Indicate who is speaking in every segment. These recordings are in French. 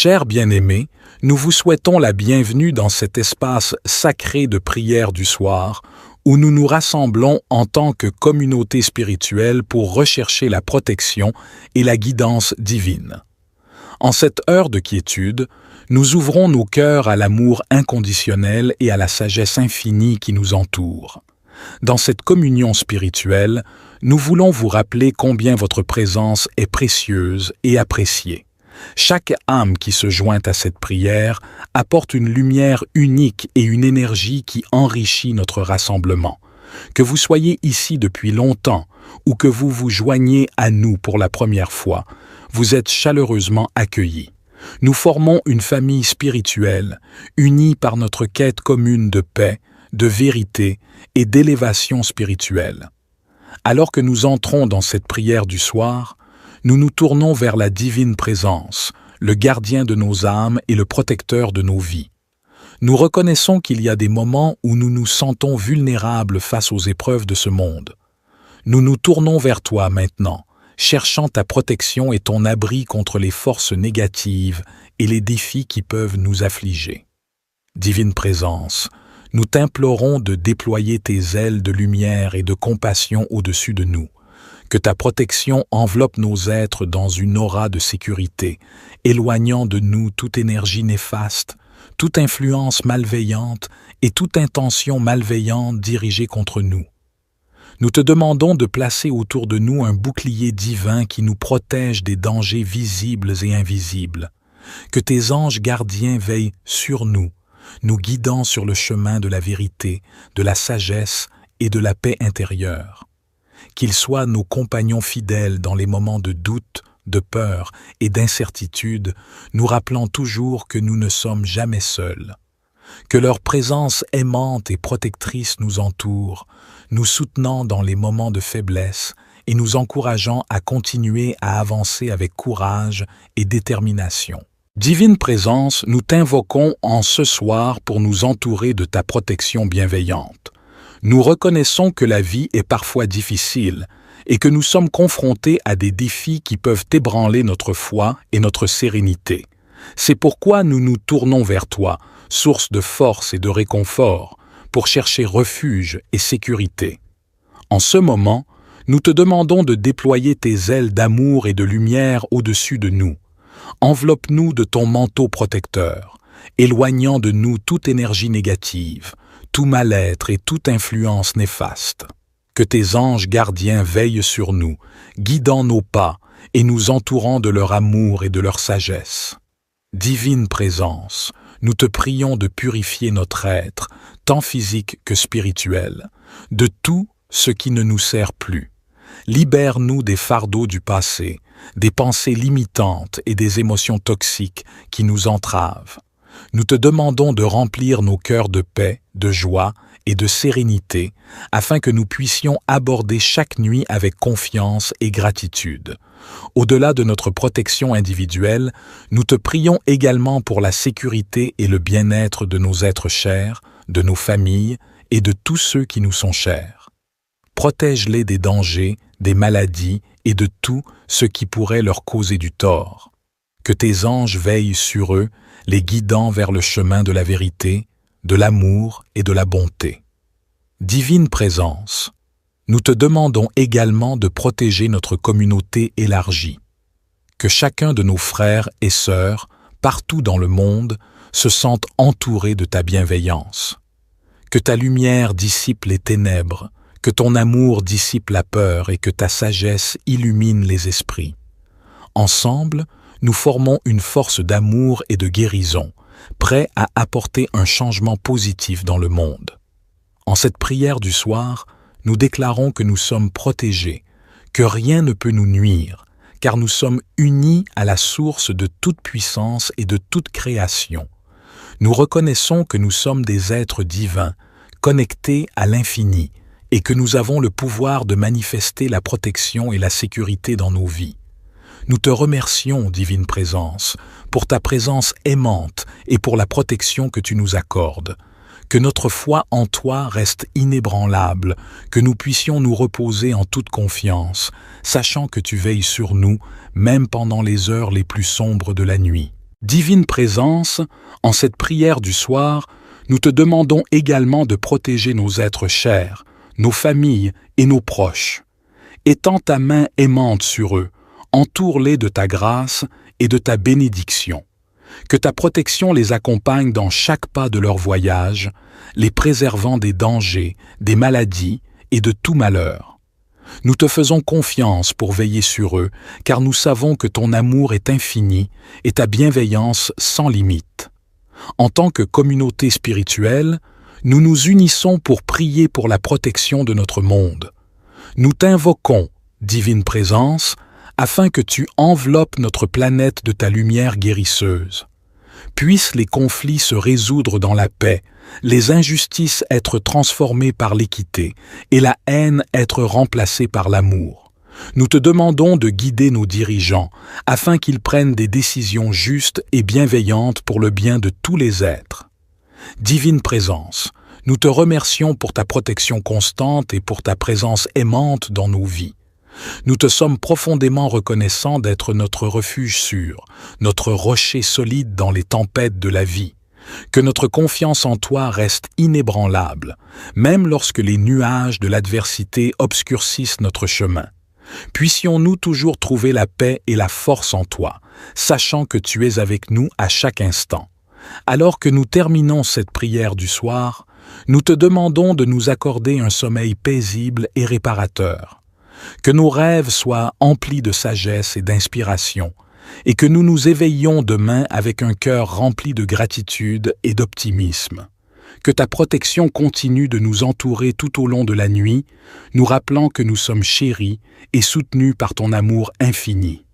Speaker 1: Chers bien-aimés, nous vous souhaitons la bienvenue dans cet espace sacré de prière du soir, où nous nous rassemblons en tant que communauté spirituelle pour rechercher la protection et la guidance divine. En cette heure de quiétude, nous ouvrons nos cœurs à l'amour inconditionnel et à la sagesse infinie qui nous entoure. Dans cette communion spirituelle, nous voulons vous rappeler combien votre présence est précieuse et appréciée. Chaque âme qui se joint à cette prière apporte une lumière unique et une énergie qui enrichit notre rassemblement. Que vous soyez ici depuis longtemps ou que vous vous joigniez à nous pour la première fois, vous êtes chaleureusement accueillis. Nous formons une famille spirituelle, unie par notre quête commune de paix, de vérité et d'élévation spirituelle. Alors que nous entrons dans cette prière du soir, nous nous tournons vers la divine présence, le gardien de nos âmes et le protecteur de nos vies. Nous reconnaissons qu'il y a des moments où nous nous sentons vulnérables face aux épreuves de ce monde. Nous nous tournons vers toi maintenant, cherchant ta protection et ton abri contre les forces négatives et les défis qui peuvent nous affliger. Divine présence, nous t'implorons de déployer tes ailes de lumière et de compassion au-dessus de nous. Que ta protection enveloppe nos êtres dans une aura de sécurité, éloignant de nous toute énergie néfaste, toute influence malveillante et toute intention malveillante dirigée contre nous. Nous te demandons de placer autour de nous un bouclier divin qui nous protège des dangers visibles et invisibles. Que tes anges gardiens veillent sur nous, nous guidant sur le chemin de la vérité, de la sagesse et de la paix intérieure. Qu'ils soient nos compagnons fidèles dans les moments de doute, de peur et d'incertitude, nous rappelant toujours que nous ne sommes jamais seuls. Que leur présence aimante et protectrice nous entoure, nous soutenant dans les moments de faiblesse et nous encourageant à continuer à avancer avec courage et détermination. Divine présence, nous t'invoquons en ce soir pour nous entourer de ta protection bienveillante. Nous reconnaissons que la vie est parfois difficile et que nous sommes confrontés à des défis qui peuvent ébranler notre foi et notre sérénité. C'est pourquoi nous nous tournons vers toi, source de force et de réconfort, pour chercher refuge et sécurité. En ce moment, nous te demandons de déployer tes ailes d'amour et de lumière au-dessus de nous. Enveloppe-nous de ton manteau protecteur, éloignant de nous toute énergie négative, tout mal-être et toute influence néfaste. Que tes anges gardiens veillent sur nous, guidant nos pas et nous entourant de leur amour et de leur sagesse. Divine présence, nous te prions de purifier notre être, tant physique que spirituel, de tout ce qui ne nous sert plus. Libère-nous des fardeaux du passé, des pensées limitantes et des émotions toxiques qui nous entravent. Nous te demandons de remplir nos cœurs de paix, de joie et de sérénité, afin que nous puissions aborder chaque nuit avec confiance et gratitude. Au-delà de notre protection individuelle, nous te prions également pour la sécurité et le bien-être de nos êtres chers, de nos familles et de tous ceux qui nous sont chers. Protège-les des dangers, des maladies et de tout ce qui pourrait leur causer du tort. Que tes anges veillent sur eux, les guidant vers le chemin de la vérité, de l'amour et de la bonté. Divine présence, nous te demandons également de protéger notre communauté élargie. Que chacun de nos frères et sœurs, partout dans le monde, se sente entouré de ta bienveillance. Que ta lumière dissipe les ténèbres, que ton amour dissipe la peur et que ta sagesse illumine les esprits. Ensemble, nous formons une force d'amour et de guérison, prêts à apporter un changement positif dans le monde. En cette prière du soir, nous déclarons que nous sommes protégés, que rien ne peut nous nuire, car nous sommes unis à la source de toute puissance et de toute création. Nous reconnaissons que nous sommes des êtres divins, connectés à l'infini, et que nous avons le pouvoir de manifester la protection et la sécurité dans nos vies. Nous te remercions, divine présence, pour ta présence aimante et pour la protection que tu nous accordes. Que notre foi en toi reste inébranlable, que nous puissions nous reposer en toute confiance, sachant que tu veilles sur nous, même pendant les heures les plus sombres de la nuit. Divine Présence, en cette prière du soir, nous te demandons également de protéger nos êtres chers, nos familles et nos proches. Étends ta main aimante sur eux, entoure-les de ta grâce et de ta bénédiction. Que ta protection les accompagne dans chaque pas de leur voyage, les préservant des dangers, des maladies et de tout malheur. Nous te faisons confiance pour veiller sur eux, car nous savons que ton amour est infini et ta bienveillance sans limite. En tant que communauté spirituelle, nous nous unissons pour prier pour la protection de notre monde. Nous t'invoquons, Divine Présence, afin que tu enveloppes notre planète de ta lumière guérisseuse. Puissent les conflits se résoudre dans la paix, les injustices être transformées par l'équité et la haine être remplacée par l'amour. Nous te demandons de guider nos dirigeants afin qu'ils prennent des décisions justes et bienveillantes pour le bien de tous les êtres. Divine Présence, nous te remercions pour ta protection constante et pour ta présence aimante dans nos vies. Nous te sommes profondément reconnaissants d'être notre refuge sûr, notre rocher solide dans les tempêtes de la vie. Que notre confiance en toi reste inébranlable, même lorsque les nuages de l'adversité obscurcissent notre chemin. Puissions-nous toujours trouver la paix et la force en toi, sachant que tu es avec nous à chaque instant. Alors que nous terminons cette prière du soir, nous te demandons de nous accorder un sommeil paisible et réparateur. Que nos rêves soient emplis de sagesse et d'inspiration, et que nous nous éveillions demain avec un cœur rempli de gratitude et d'optimisme. Que ta protection continue de nous entourer tout au long de la nuit, nous rappelant que nous sommes chéris et soutenus par ton amour infini.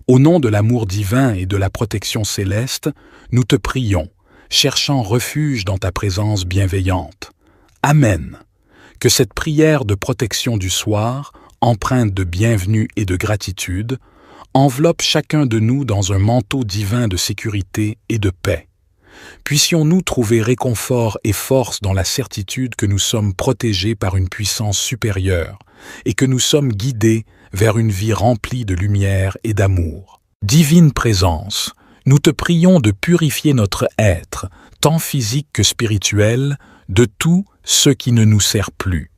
Speaker 1: Au nom de l'amour divin et de la protection céleste, nous te prions, cherchant refuge dans ta présence bienveillante. Amen. Que cette prière de protection du soir, empreinte de bienvenue et de gratitude, enveloppe chacun de nous dans un manteau divin de sécurité et de paix. Puissions-nous trouver réconfort et force dans la certitude que nous sommes protégés par une puissance supérieure et que nous sommes guidés vers une vie remplie de lumière et d'amour. Divine Présence, nous te prions de purifier notre être, tant physique que spirituel, de tout ce qui ne nous sert plus.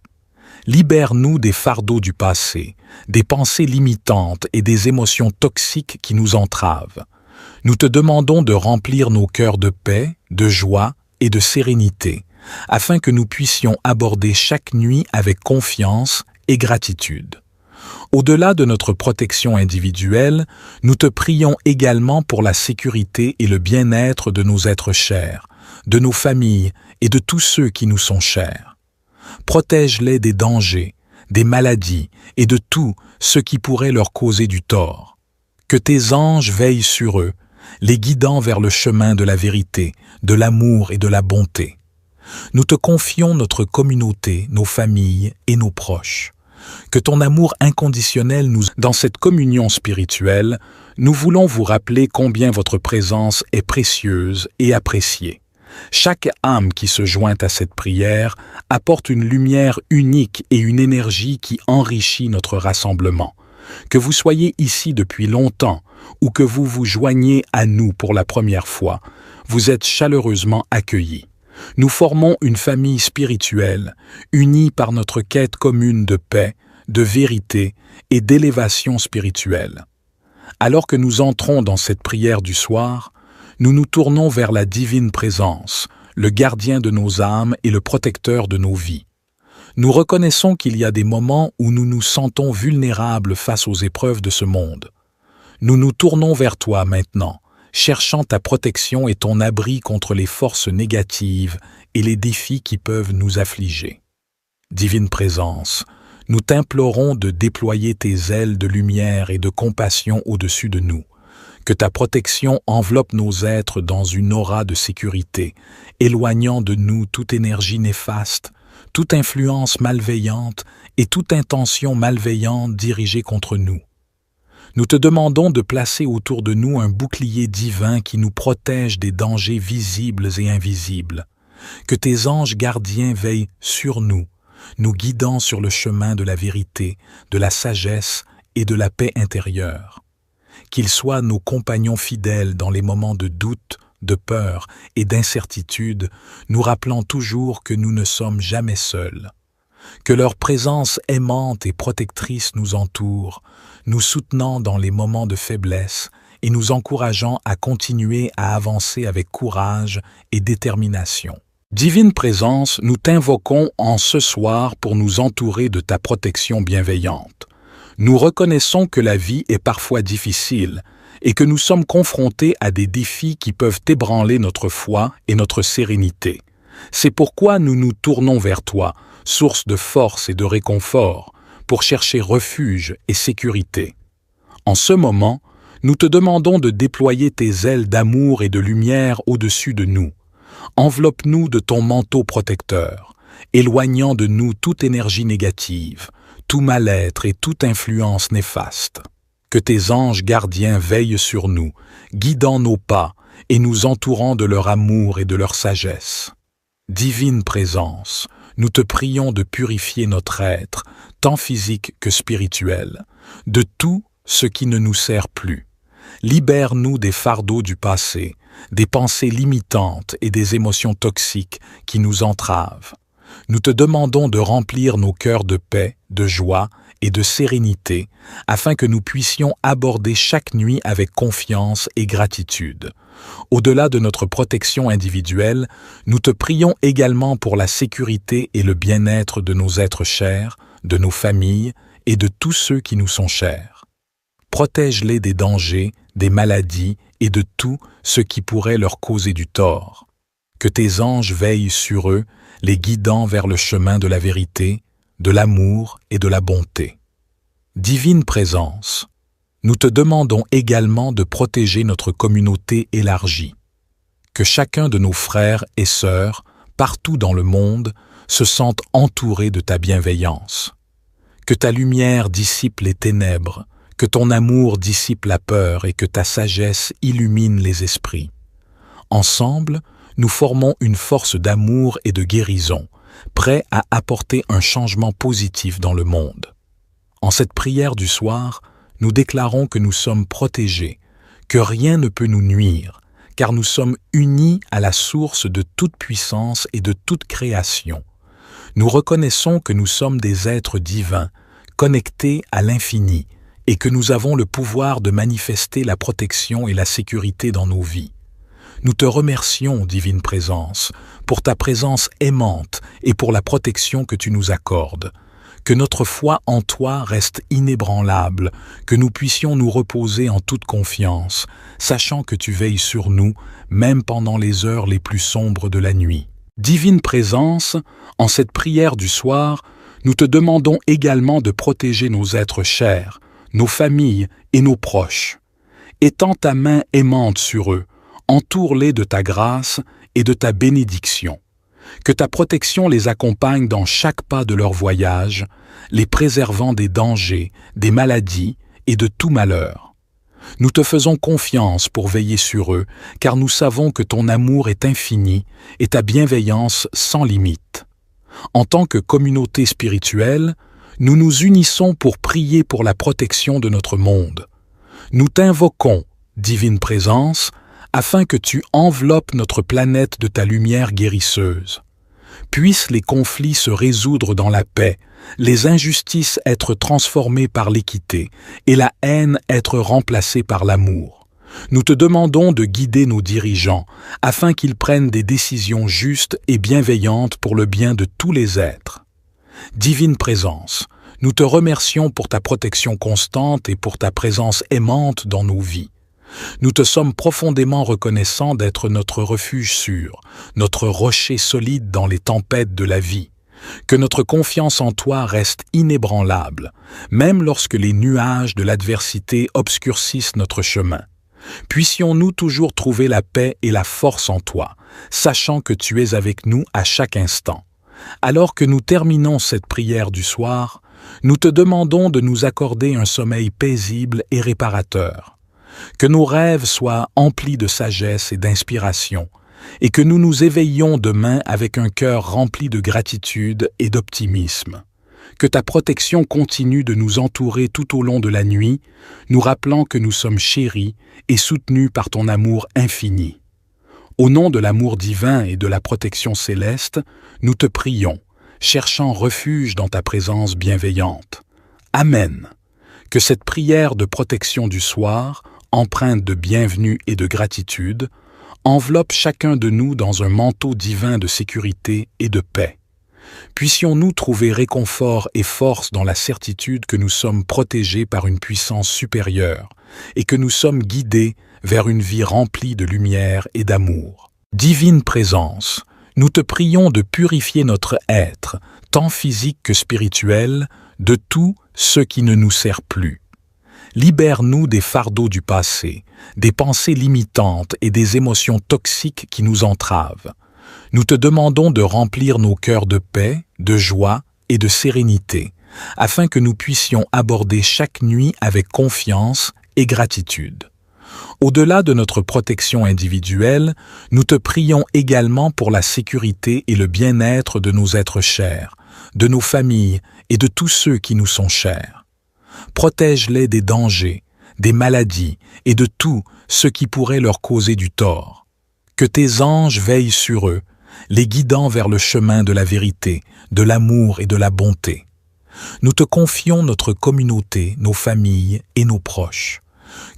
Speaker 1: Libère-nous des fardeaux du passé, des pensées limitantes et des émotions toxiques qui nous entravent. Nous te demandons de remplir nos cœurs de paix, de joie et de sérénité, afin que nous puissions aborder chaque nuit avec confiance et gratitude. Au-delà de notre protection individuelle, nous te prions également pour la sécurité et le bien-être de nos êtres chers, de nos familles et de tous ceux qui nous sont chers. Protège-les des dangers, des maladies et de tout ce qui pourrait leur causer du tort. Que tes anges veillent sur eux, les guidant vers le chemin de la vérité, de l'amour et de la bonté. Nous te confions notre communauté, nos familles et nos proches. Que ton amour inconditionnel nous... Dans cette communion spirituelle, nous voulons vous rappeler combien votre présence est précieuse et appréciée. Chaque âme qui se joint à cette prière apporte une lumière unique et une énergie qui enrichit notre rassemblement. Que vous soyez ici depuis longtemps ou que vous vous joigniez à nous pour la première fois, vous êtes chaleureusement accueillis. Nous formons une famille spirituelle, unie par notre quête commune de paix, de vérité et d'élévation spirituelle. Alors que nous entrons dans cette prière du soir, nous nous tournons vers la divine présence, le gardien de nos âmes et le protecteur de nos vies. Nous reconnaissons qu'il y a des moments où nous nous sentons vulnérables face aux épreuves de ce monde. Nous nous tournons vers toi maintenant, cherchant ta protection et ton abri contre les forces négatives et les défis qui peuvent nous affliger. Divine Présence, nous t'implorons de déployer tes ailes de lumière et de compassion au-dessus de nous. Que ta protection enveloppe nos êtres dans une aura de sécurité, éloignant de nous toute énergie néfaste, toute influence malveillante et toute intention malveillante dirigée contre nous. Nous te demandons de placer autour de nous un bouclier divin qui nous protège des dangers visibles et invisibles. Que tes anges gardiens veillent sur nous, nous guidant sur le chemin de la vérité, de la sagesse et de la paix intérieure. qu'ils soient nos compagnons fidèles dans les moments de doute, de peur et d'incertitude, nous rappelant toujours que nous ne sommes jamais seuls. Que leur présence aimante et protectrice nous entoure, nous soutenant dans les moments de faiblesse et nous encourageant à continuer à avancer avec courage et détermination. Divine Présence, nous t'invoquons en ce soir pour nous entourer de ta protection bienveillante. Nous reconnaissons que la vie est parfois difficile et que nous sommes confrontés à des défis qui peuvent ébranler notre foi et notre sérénité. C'est pourquoi nous nous tournons vers toi, source de force et de réconfort, pour chercher refuge et sécurité. En ce moment, nous te demandons de déployer tes ailes d'amour et de lumière au-dessus de nous. Enveloppe-nous de ton manteau protecteur, éloignant de nous toute énergie négative, tout mal-être et toute influence néfaste. Que tes anges gardiens veillent sur nous, guidant nos pas et nous entourant de leur amour et de leur sagesse. Divine Présence, nous te prions de purifier notre être, tant physique que spirituel, de tout ce qui ne nous sert plus. Libère-nous des fardeaux du passé, des pensées limitantes et des émotions toxiques qui nous entravent. Nous te demandons de remplir nos cœurs de paix, de joie et de sérénité, afin que nous puissions aborder chaque nuit avec confiance et gratitude. Au-delà de notre protection individuelle, nous te prions également pour la sécurité et le bien-être de nos êtres chers, de nos familles et de tous ceux qui nous sont chers. Protège-les des dangers, des maladies et de tout ce qui pourrait leur causer du tort. Que tes anges veillent sur eux, les guidant vers le chemin de la vérité, de l'amour et de la bonté. Divine Présence, nous te demandons également de protéger notre communauté élargie. Que chacun de nos frères et sœurs, partout dans le monde, se sente entouré de ta bienveillance. Que ta lumière dissipe les ténèbres, que ton amour dissipe la peur et que ta sagesse illumine les esprits. Ensemble, nous formons une force d'amour et de guérison, prêts à apporter un changement positif dans le monde. En cette prière du soir, nous déclarons que nous sommes protégés, que rien ne peut nous nuire, car nous sommes unis à la source de toute puissance et de toute création. Nous reconnaissons que nous sommes des êtres divins, connectés à l'infini, et que nous avons le pouvoir de manifester la protection et la sécurité dans nos vies. Nous te remercions, Divine Présence, pour ta présence aimante et pour la protection que tu nous accordes. Que notre foi en toi reste inébranlable, que nous puissions nous reposer en toute confiance, sachant que tu veilles sur nous, même pendant les heures les plus sombres de la nuit. Divine Présence, en cette prière du soir, nous te demandons également de protéger nos êtres chers, nos familles et nos proches. Étends ta main aimante sur eux, entoure-les de ta grâce et de ta bénédiction. Que ta protection les accompagne dans chaque pas de leur voyage, les préservant des dangers, des maladies et de tout malheur. Nous te faisons confiance pour veiller sur eux, car nous savons que ton amour est infini et ta bienveillance sans limite. En tant que communauté spirituelle, nous nous unissons pour prier pour la protection de notre monde. Nous t'invoquons, Divine Présence, afin que tu enveloppes notre planète de ta lumière guérisseuse. Puissent les conflits se résoudre dans la paix, les injustices être transformées par l'équité et la haine être remplacée par l'amour. Nous te demandons de guider nos dirigeants afin qu'ils prennent des décisions justes et bienveillantes pour le bien de tous les êtres. Divine Présence, nous te remercions pour ta protection constante et pour ta présence aimante dans nos vies. Nous te sommes profondément reconnaissants d'être notre refuge sûr, notre rocher solide dans les tempêtes de la vie. Que notre confiance en toi reste inébranlable, même lorsque les nuages de l'adversité obscurcissent notre chemin. Puissions-nous toujours trouver la paix et la force en toi, sachant que tu es avec nous à chaque instant. Alors que nous terminons cette prière du soir, nous te demandons de nous accorder un sommeil paisible et réparateur. Que nos rêves soient emplis de sagesse et d'inspiration, et que nous nous éveillions demain avec un cœur rempli de gratitude et d'optimisme. Que ta protection continue de nous entourer tout au long de la nuit, nous rappelant que nous sommes chéris et soutenus par ton amour infini. Au nom de l'amour divin et de la protection céleste, nous te prions, cherchant refuge dans ta présence bienveillante. Amen. Que cette prière de protection du soir, empreinte de bienvenue et de gratitude, enveloppe chacun de nous dans un manteau divin de sécurité et de paix. Puissions-nous trouver réconfort et force dans la certitude que nous sommes protégés par une puissance supérieure et que nous sommes guidés vers une vie remplie de lumière et d'amour. Divine Présence, nous te prions de purifier notre être, tant physique que spirituel, de tout ce qui ne nous sert plus. Libère-nous des fardeaux du passé, des pensées limitantes et des émotions toxiques qui nous entravent. Nous te demandons de remplir nos cœurs de paix, de joie et de sérénité, afin que nous puissions aborder chaque nuit avec confiance et gratitude. Au-delà de notre protection individuelle, nous te prions également pour la sécurité et le bien-être de nos êtres chers, de nos familles et de tous ceux qui nous sont chers. Protège-les des dangers, des maladies et de tout ce qui pourrait leur causer du tort. Que tes anges veillent sur eux, les guidant vers le chemin de la vérité, de l'amour et de la bonté. Nous te confions notre communauté, nos familles et nos proches.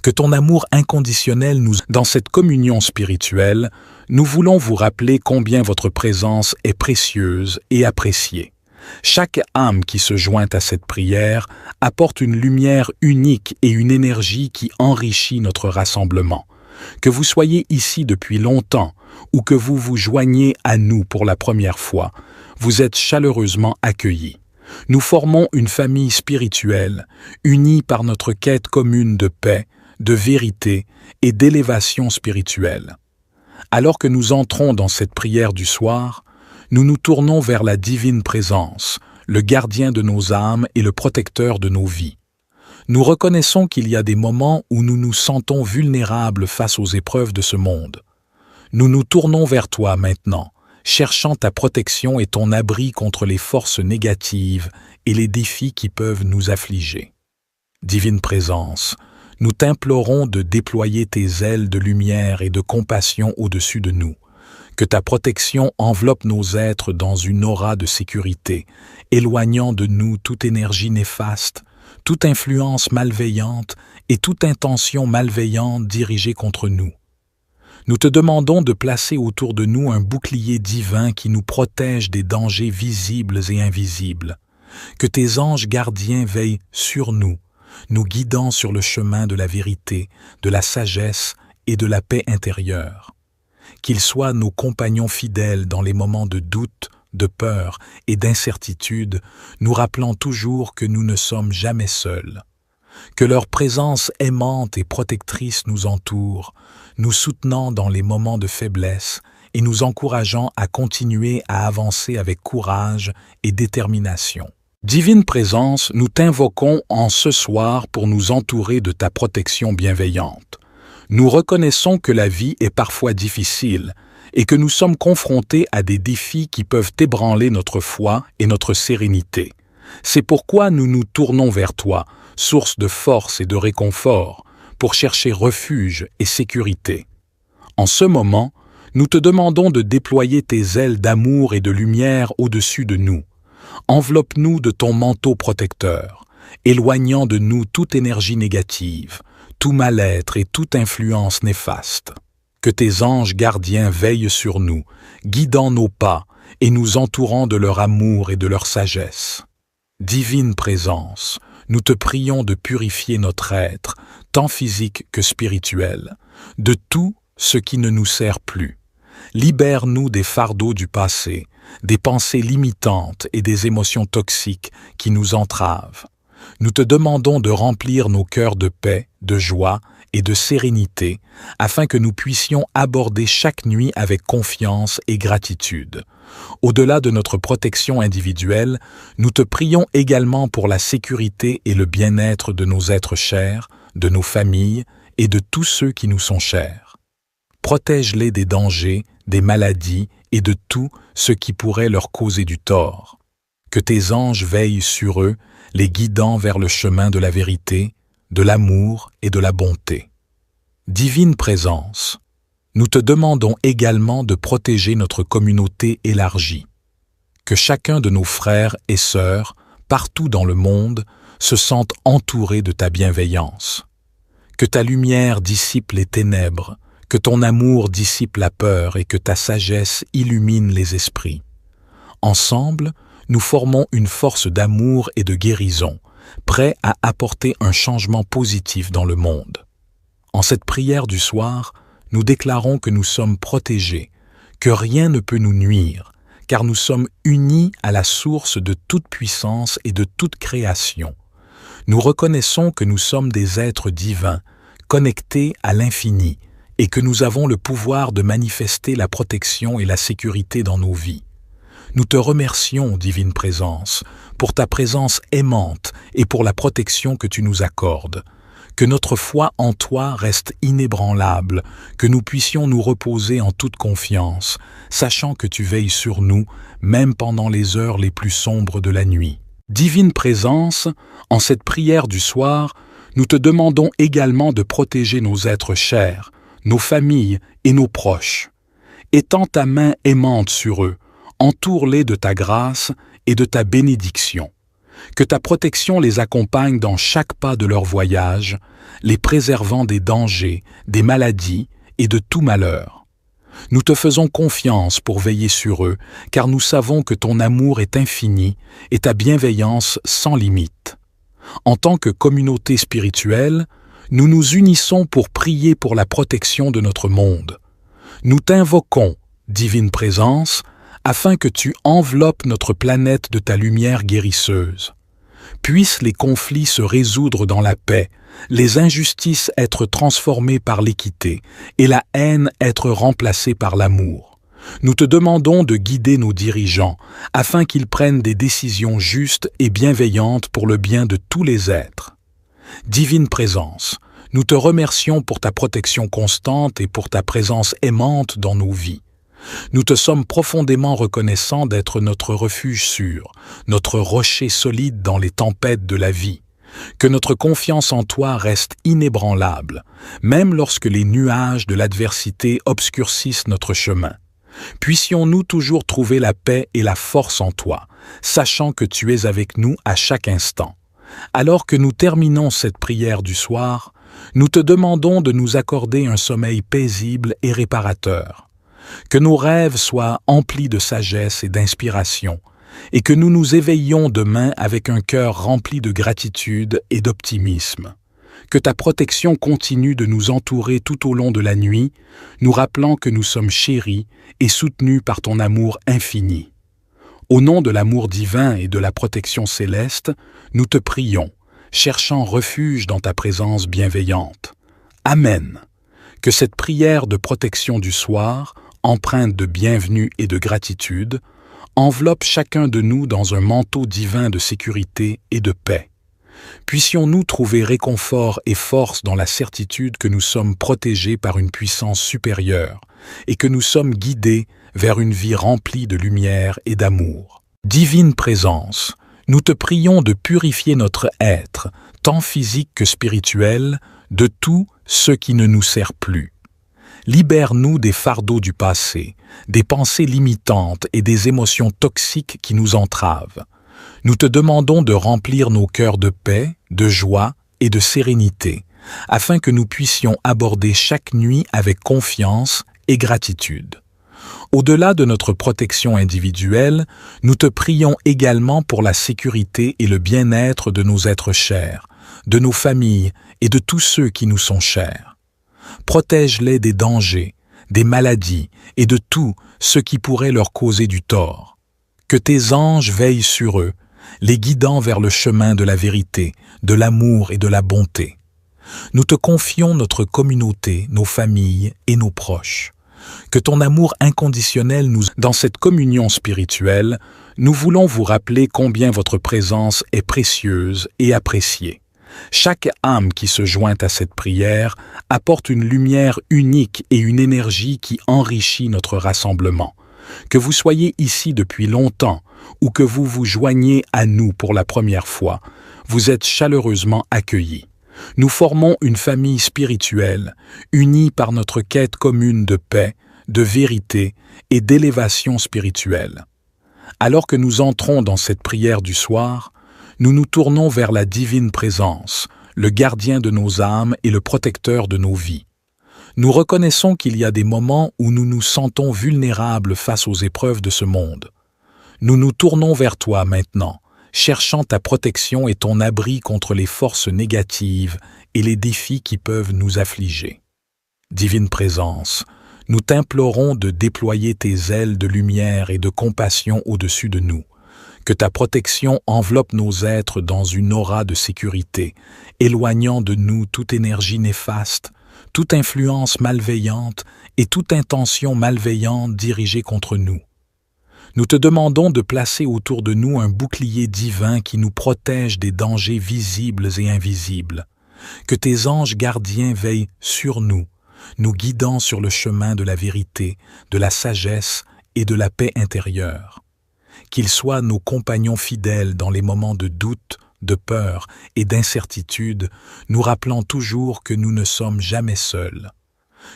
Speaker 1: Que ton amour inconditionnel nous... Dans cette communion spirituelle, nous voulons vous rappeler combien votre présence est précieuse et appréciée. Chaque âme qui se joint à cette prière apporte une lumière unique et une énergie qui enrichit notre rassemblement. Que vous soyez ici depuis longtemps ou que vous vous joignez à nous pour la première fois, vous êtes chaleureusement accueillis. Nous formons une famille spirituelle, unie par notre quête commune de paix, de vérité et d'élévation spirituelle. Alors que nous entrons dans cette prière du soir, nous nous tournons vers la divine présence, le gardien de nos âmes et le protecteur de nos vies. Nous reconnaissons qu'il y a des moments où nous nous sentons vulnérables face aux épreuves de ce monde. Nous nous tournons vers toi maintenant, cherchant ta protection et ton abri contre les forces négatives et les défis qui peuvent nous affliger. Divine Présence, nous t'implorons de déployer tes ailes de lumière et de compassion au-dessus de nous. Que ta protection enveloppe nos êtres dans une aura de sécurité, éloignant de nous toute énergie néfaste, toute influence malveillante et toute intention malveillante dirigée contre nous. Nous te demandons de placer autour de nous un bouclier divin qui nous protège des dangers visibles et invisibles. Que tes anges gardiens veillent sur nous, nous guidant sur le chemin de la vérité, de la sagesse et de la paix intérieure. Qu'ils soient nos compagnons fidèles dans les moments de doute, de peur et d'incertitude, nous rappelant toujours que nous ne sommes jamais seuls. Que leur présence aimante et protectrice nous entoure, nous soutenant dans les moments de faiblesse et nous encourageant à continuer à avancer avec courage et détermination. Divine Présence, nous t'invoquons en ce soir pour nous entourer de ta protection bienveillante. Nous reconnaissons que la vie est parfois difficile et que nous sommes confrontés à des défis qui peuvent ébranler notre foi et notre sérénité. C'est pourquoi nous nous tournons vers toi, source de force et de réconfort, pour chercher refuge et sécurité. En ce moment, nous te demandons de déployer tes ailes d'amour et de lumière au-dessus de nous. Enveloppe-nous de ton manteau protecteur, éloignant de nous toute énergie négative, tout mal-être et toute influence néfaste. Que tes anges gardiens veillent sur nous, guidant nos pas et nous entourant de leur amour et de leur sagesse. Divine Présence, nous te prions de purifier notre être, tant physique que spirituel, de tout ce qui ne nous sert plus. Libère-nous des fardeaux du passé, des pensées limitantes et des émotions toxiques qui nous entravent. Nous te demandons de remplir nos cœurs de paix, de joie et de sérénité, afin que nous puissions aborder chaque nuit avec confiance et gratitude. Au-delà de notre protection individuelle, nous te prions également pour la sécurité et le bien-être de nos êtres chers, de nos familles et de tous ceux qui nous sont chers. Protège-les des dangers, des maladies et de tout ce qui pourrait leur causer du tort. Que tes anges veillent sur eux, les guidant vers le chemin de la vérité, de l'amour et de la bonté. Divine Présence, nous te demandons également de protéger notre communauté élargie. Que chacun de nos frères et sœurs, partout dans le monde, se sente entouré de ta bienveillance. Que ta lumière dissipe les ténèbres, que ton amour dissipe la peur et que ta sagesse illumine les esprits. Ensemble, nous formons une force d'amour et de guérison, prêts à apporter un changement positif dans le monde. En cette prière du soir, nous déclarons que nous sommes protégés, que rien ne peut nous nuire, car nous sommes unis à la source de toute puissance et de toute création. Nous reconnaissons que nous sommes des êtres divins, connectés à l'infini, et que nous avons le pouvoir de manifester la protection et la sécurité dans nos vies. Nous te remercions, Divine Présence, pour ta présence aimante et pour la protection que tu nous accordes. Que notre foi en toi reste inébranlable, que nous puissions nous reposer en toute confiance, sachant que tu veilles sur nous, même pendant les heures les plus sombres de la nuit. Divine Présence, en cette prière du soir, nous te demandons également de protéger nos êtres chers, nos familles et nos proches. Étends ta main aimante sur eux, entoure-les de ta grâce et de ta bénédiction. Que ta protection les accompagne dans chaque pas de leur voyage, les préservant des dangers, des maladies et de tout malheur. Nous te faisons confiance pour veiller sur eux, car nous savons que ton amour est infini et ta bienveillance sans limite. En tant que communauté spirituelle, nous nous unissons pour prier pour la protection de notre monde. Nous t'invoquons, Divine Présence, afin que tu enveloppes notre planète de ta lumière guérisseuse. Puissent les conflits se résoudre dans la paix, les injustices être transformées par l'équité et la haine être remplacée par l'amour. Nous te demandons de guider nos dirigeants afin qu'ils prennent des décisions justes et bienveillantes pour le bien de tous les êtres. Divine Présence, nous te remercions pour ta protection constante et pour ta présence aimante dans nos vies. Nous te sommes profondément reconnaissants d'être notre refuge sûr, notre rocher solide dans les tempêtes de la vie. Que notre confiance en toi reste inébranlable, même lorsque les nuages de l'adversité obscurcissent notre chemin. Puissions-nous toujours trouver la paix et la force en toi, sachant que tu es avec nous à chaque instant. Alors que nous terminons cette prière du soir, nous te demandons de nous accorder un sommeil paisible et réparateur. Que nos rêves soient emplis de sagesse et d'inspiration, et que nous nous éveillions demain avec un cœur rempli de gratitude et d'optimisme. Que ta protection continue de nous entourer tout au long de la nuit, nous rappelant que nous sommes chéris et soutenus par ton amour infini. Au nom de l'amour divin et de la protection céleste, nous te prions, cherchant refuge dans ta présence bienveillante. Amen. Que cette prière de protection du soir, empreinte de bienvenue et de gratitude, enveloppe chacun de nous dans un manteau divin de sécurité et de paix. Puissions-nous trouver réconfort et force dans la certitude que nous sommes protégés par une puissance supérieure et que nous sommes guidés vers une vie remplie de lumière et d'amour. Divine Présence, nous te prions de purifier notre être, tant physique que spirituel, de tout ce qui ne nous sert plus. Libère-nous des fardeaux du passé, des pensées limitantes et des émotions toxiques qui nous entravent. Nous te demandons de remplir nos cœurs de paix, de joie et de sérénité, afin que nous puissions aborder chaque nuit avec confiance et gratitude. Au-delà de notre protection individuelle, nous te prions également pour la sécurité et le bien-être de nos êtres chers, de nos familles et de tous ceux qui nous sont chers. Protège-les des dangers, des maladies et de tout ce qui pourrait leur causer du tort. Que tes anges veillent sur eux, les guidant vers le chemin de la vérité, de l'amour et de la bonté. Nous te confions notre communauté, nos familles et nos proches. Que ton amour inconditionnel dans cette communion spirituelle, nous voulons vous rappeler combien votre présence est précieuse et appréciée. Chaque âme qui se joint à cette prière apporte une lumière unique et une énergie qui enrichit notre rassemblement. Que vous soyez ici depuis longtemps ou que vous vous joigniez à nous pour la première fois, vous êtes chaleureusement accueillis. Nous formons une famille spirituelle, unie par notre quête commune de paix, de vérité et d'élévation spirituelle. Alors que nous entrons dans cette prière du soir, nous nous tournons vers la divine présence, le gardien de nos âmes et le protecteur de nos vies. Nous reconnaissons qu'il y a des moments où nous nous sentons vulnérables face aux épreuves de ce monde. Nous nous tournons vers toi maintenant, cherchant ta protection et ton abri contre les forces négatives et les défis qui peuvent nous affliger. Divine présence, nous t'implorons de déployer tes ailes de lumière et de compassion au-dessus de nous. Que ta protection enveloppe nos êtres dans une aura de sécurité, éloignant de nous toute énergie néfaste, toute influence malveillante et toute intention malveillante dirigée contre nous. Nous te demandons de placer autour de nous un bouclier divin qui nous protège des dangers visibles et invisibles. Que tes anges gardiens veillent sur nous, nous guidant sur le chemin de la vérité, de la sagesse et de la paix intérieure. Qu'ils soient nos compagnons fidèles dans les moments de doute, de peur et d'incertitude, nous rappelant toujours que nous ne sommes jamais seuls.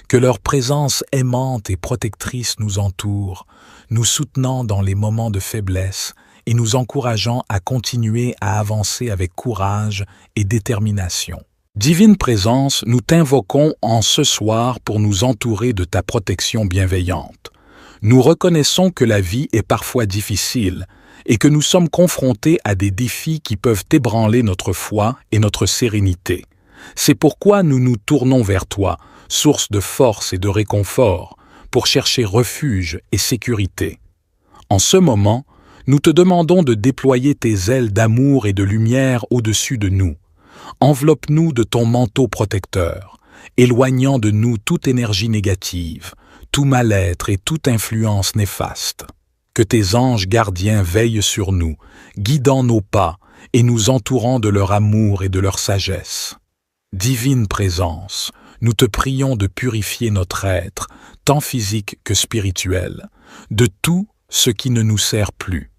Speaker 1: Que leur présence aimante et protectrice nous entoure, nous soutenant dans les moments de faiblesse et nous encourageant à continuer à avancer avec courage et détermination. Divine présence, nous t'invoquons en ce soir pour nous entourer de ta protection bienveillante. Nous reconnaissons que la vie est parfois difficile et que nous sommes confrontés à des défis qui peuvent ébranler notre foi et notre sérénité. C'est pourquoi nous nous tournons vers toi, source de force et de réconfort, pour chercher refuge et sécurité. En ce moment, nous te demandons de déployer tes ailes d'amour et de lumière au-dessus de nous. Enveloppe-nous de ton manteau protecteur, éloignant de nous toute énergie négative, tout mal-être et toute influence néfaste. Que tes anges gardiens veillent sur nous, guidant nos pas et nous entourant de leur amour et de leur sagesse. Divine présence, nous te prions de purifier notre être, tant physique que spirituel, de tout ce qui ne nous sert plus.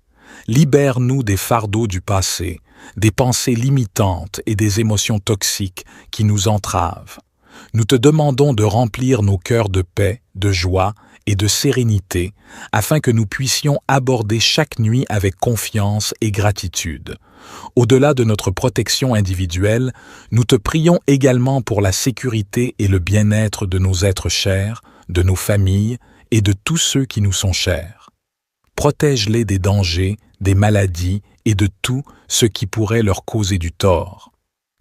Speaker 1: Libère-nous des fardeaux du passé, des pensées limitantes et des émotions toxiques qui nous entravent. Nous te demandons de remplir nos cœurs de paix, de joie et de sérénité, afin que nous puissions aborder chaque nuit avec confiance et gratitude. Au-delà de notre protection individuelle, nous te prions également pour la sécurité et le bien-être de nos êtres chers, de nos familles et de tous ceux qui nous sont chers. Protège-les des dangers, des maladies et de tout ce qui pourrait leur causer du tort.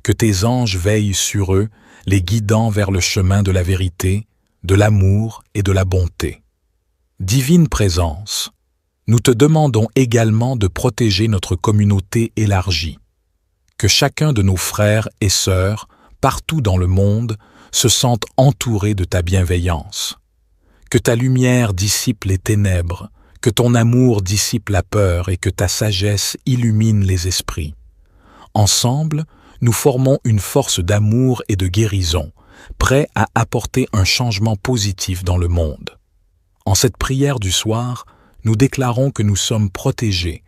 Speaker 1: Que tes anges veillent sur eux, les guidant vers le chemin de la vérité, de l'amour et de la bonté. Divine présence, nous te demandons également de protéger notre communauté élargie. Que chacun de nos frères et sœurs, partout dans le monde, se sente entouré de ta bienveillance. Que ta lumière dissipe les ténèbres, que ton amour dissipe la peur et que ta sagesse illumine les esprits. Ensemble, nous formons une force d'amour et de guérison, prêts à apporter un changement positif dans le monde. En cette prière du soir, nous déclarons que nous sommes protégés,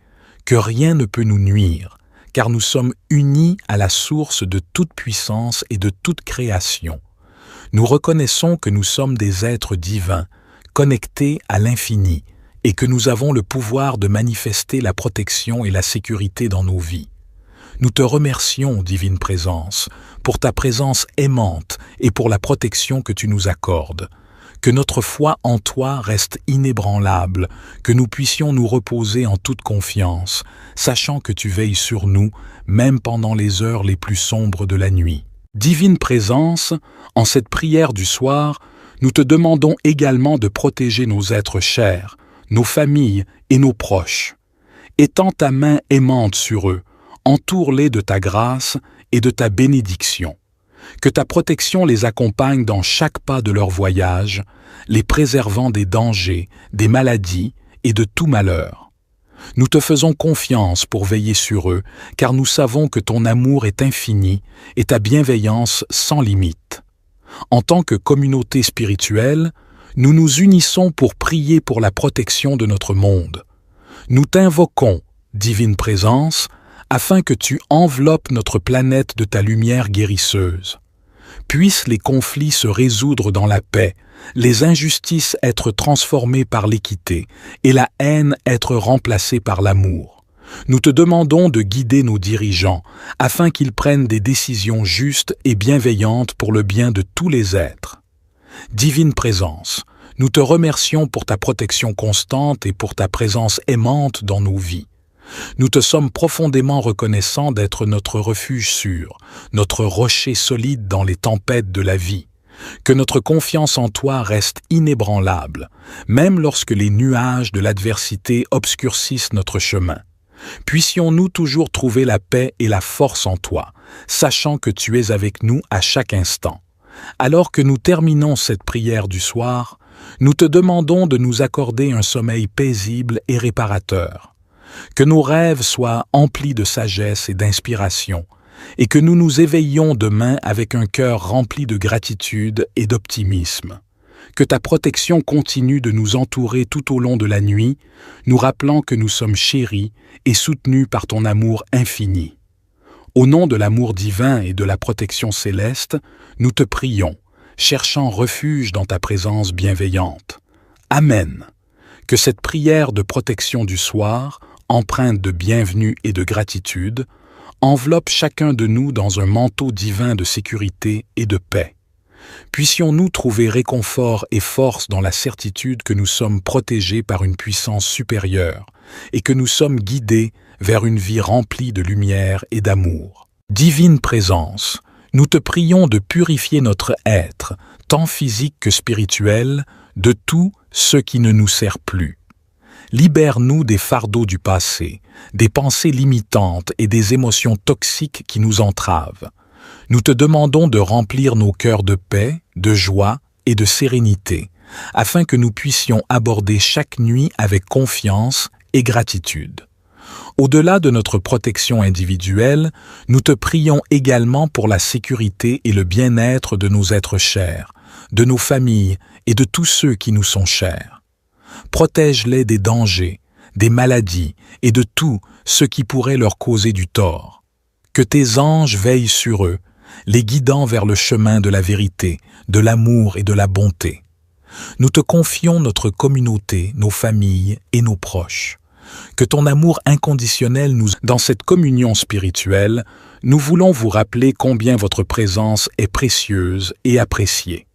Speaker 1: que rien ne peut nous nuire, car nous sommes unis à la source de toute puissance et de toute création. Nous reconnaissons que nous sommes des êtres divins, connectés à l'infini, et que nous avons le pouvoir de manifester la protection et la sécurité dans nos vies. Nous te remercions, Divine Présence, pour ta présence aimante et pour la protection que tu nous accordes. Que notre foi en toi reste inébranlable, que nous puissions nous reposer en toute confiance, sachant que tu veilles sur nous, même pendant les heures les plus sombres de la nuit. Divine Présence, en cette prière du soir, nous te demandons également de protéger nos êtres chers, nos familles et nos proches. Étends ta main aimante sur eux, entoure-les de ta grâce et de ta bénédiction. Que ta protection les accompagne dans chaque pas de leur voyage, les préservant des dangers, des maladies et de tout malheur. Nous te faisons confiance pour veiller sur eux, car nous savons que ton amour est infini et ta bienveillance sans limite. En tant que communauté spirituelle, nous nous unissons pour prier pour la protection de notre monde. Nous t'invoquons, divine présence, afin que tu enveloppes notre planète de ta lumière guérisseuse. Puissent les conflits se résoudre dans la paix, les injustices être transformées par l'équité et la haine être remplacée par l'amour. Nous te demandons de guider nos dirigeants afin qu'ils prennent des décisions justes et bienveillantes pour le bien de tous les êtres. Divine présence, nous te remercions pour ta protection constante et pour ta présence aimante dans nos vies. Nous te sommes profondément reconnaissants d'être notre refuge sûr, notre rocher solide dans les tempêtes de la vie. Que notre confiance en toi reste inébranlable, même lorsque les nuages de l'adversité obscurcissent notre chemin. Puissions-nous toujours trouver la paix et la force en toi, sachant que tu es avec nous à chaque instant. Alors que nous terminons cette prière du soir, nous te demandons de nous accorder un sommeil paisible et réparateur. Que nos rêves soient emplis de sagesse et d'inspiration, et que nous nous éveillions demain avec un cœur rempli de gratitude et d'optimisme. Que ta protection continue de nous entourer tout au long de la nuit, nous rappelant que nous sommes chéris et soutenus par ton amour infini. Au nom de l'amour divin et de la protection céleste, nous te prions, cherchant refuge dans ta présence bienveillante. Amen. Que cette prière de protection du soir, empreinte de bienvenue et de gratitude, enveloppe chacun de nous dans un manteau divin de sécurité et de paix. Puissions-nous trouver réconfort et force dans la certitude que nous sommes protégés par une puissance supérieure et que nous sommes guidés vers une vie remplie de lumière et d'amour. Divine présence, nous te prions de purifier notre être, tant physique que spirituel, de tout ce qui ne nous sert plus. Libère-nous des fardeaux du passé, des pensées limitantes et des émotions toxiques qui nous entravent. Nous te demandons de remplir nos cœurs de paix, de joie et de sérénité, afin que nous puissions aborder chaque nuit avec confiance et gratitude. Au-delà de notre protection individuelle, nous te prions également pour la sécurité et le bien-être de nos êtres chers, de nos familles et de tous ceux qui nous sont chers. Protège-les des dangers, des maladies et de tout ce qui pourrait leur causer du tort. Que tes anges veillent sur eux, les guidant vers le chemin de la vérité, de l'amour et de la bonté. Nous te confions notre communauté, nos familles et nos proches. Que ton amour inconditionnel dans cette communion spirituelle, nous voulons vous rappeler combien votre présence est précieuse et appréciée.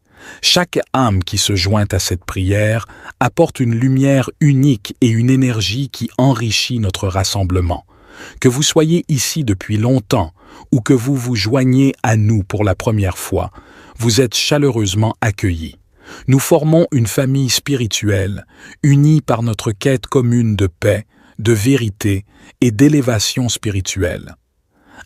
Speaker 1: Chaque âme qui se joint à cette prière apporte une lumière unique et une énergie qui enrichit notre rassemblement. Que vous soyez ici depuis longtemps ou que vous vous joignez à nous pour la première fois, vous êtes chaleureusement accueillis. Nous formons une famille spirituelle, unie par notre quête commune de paix, de vérité et d'élévation spirituelle.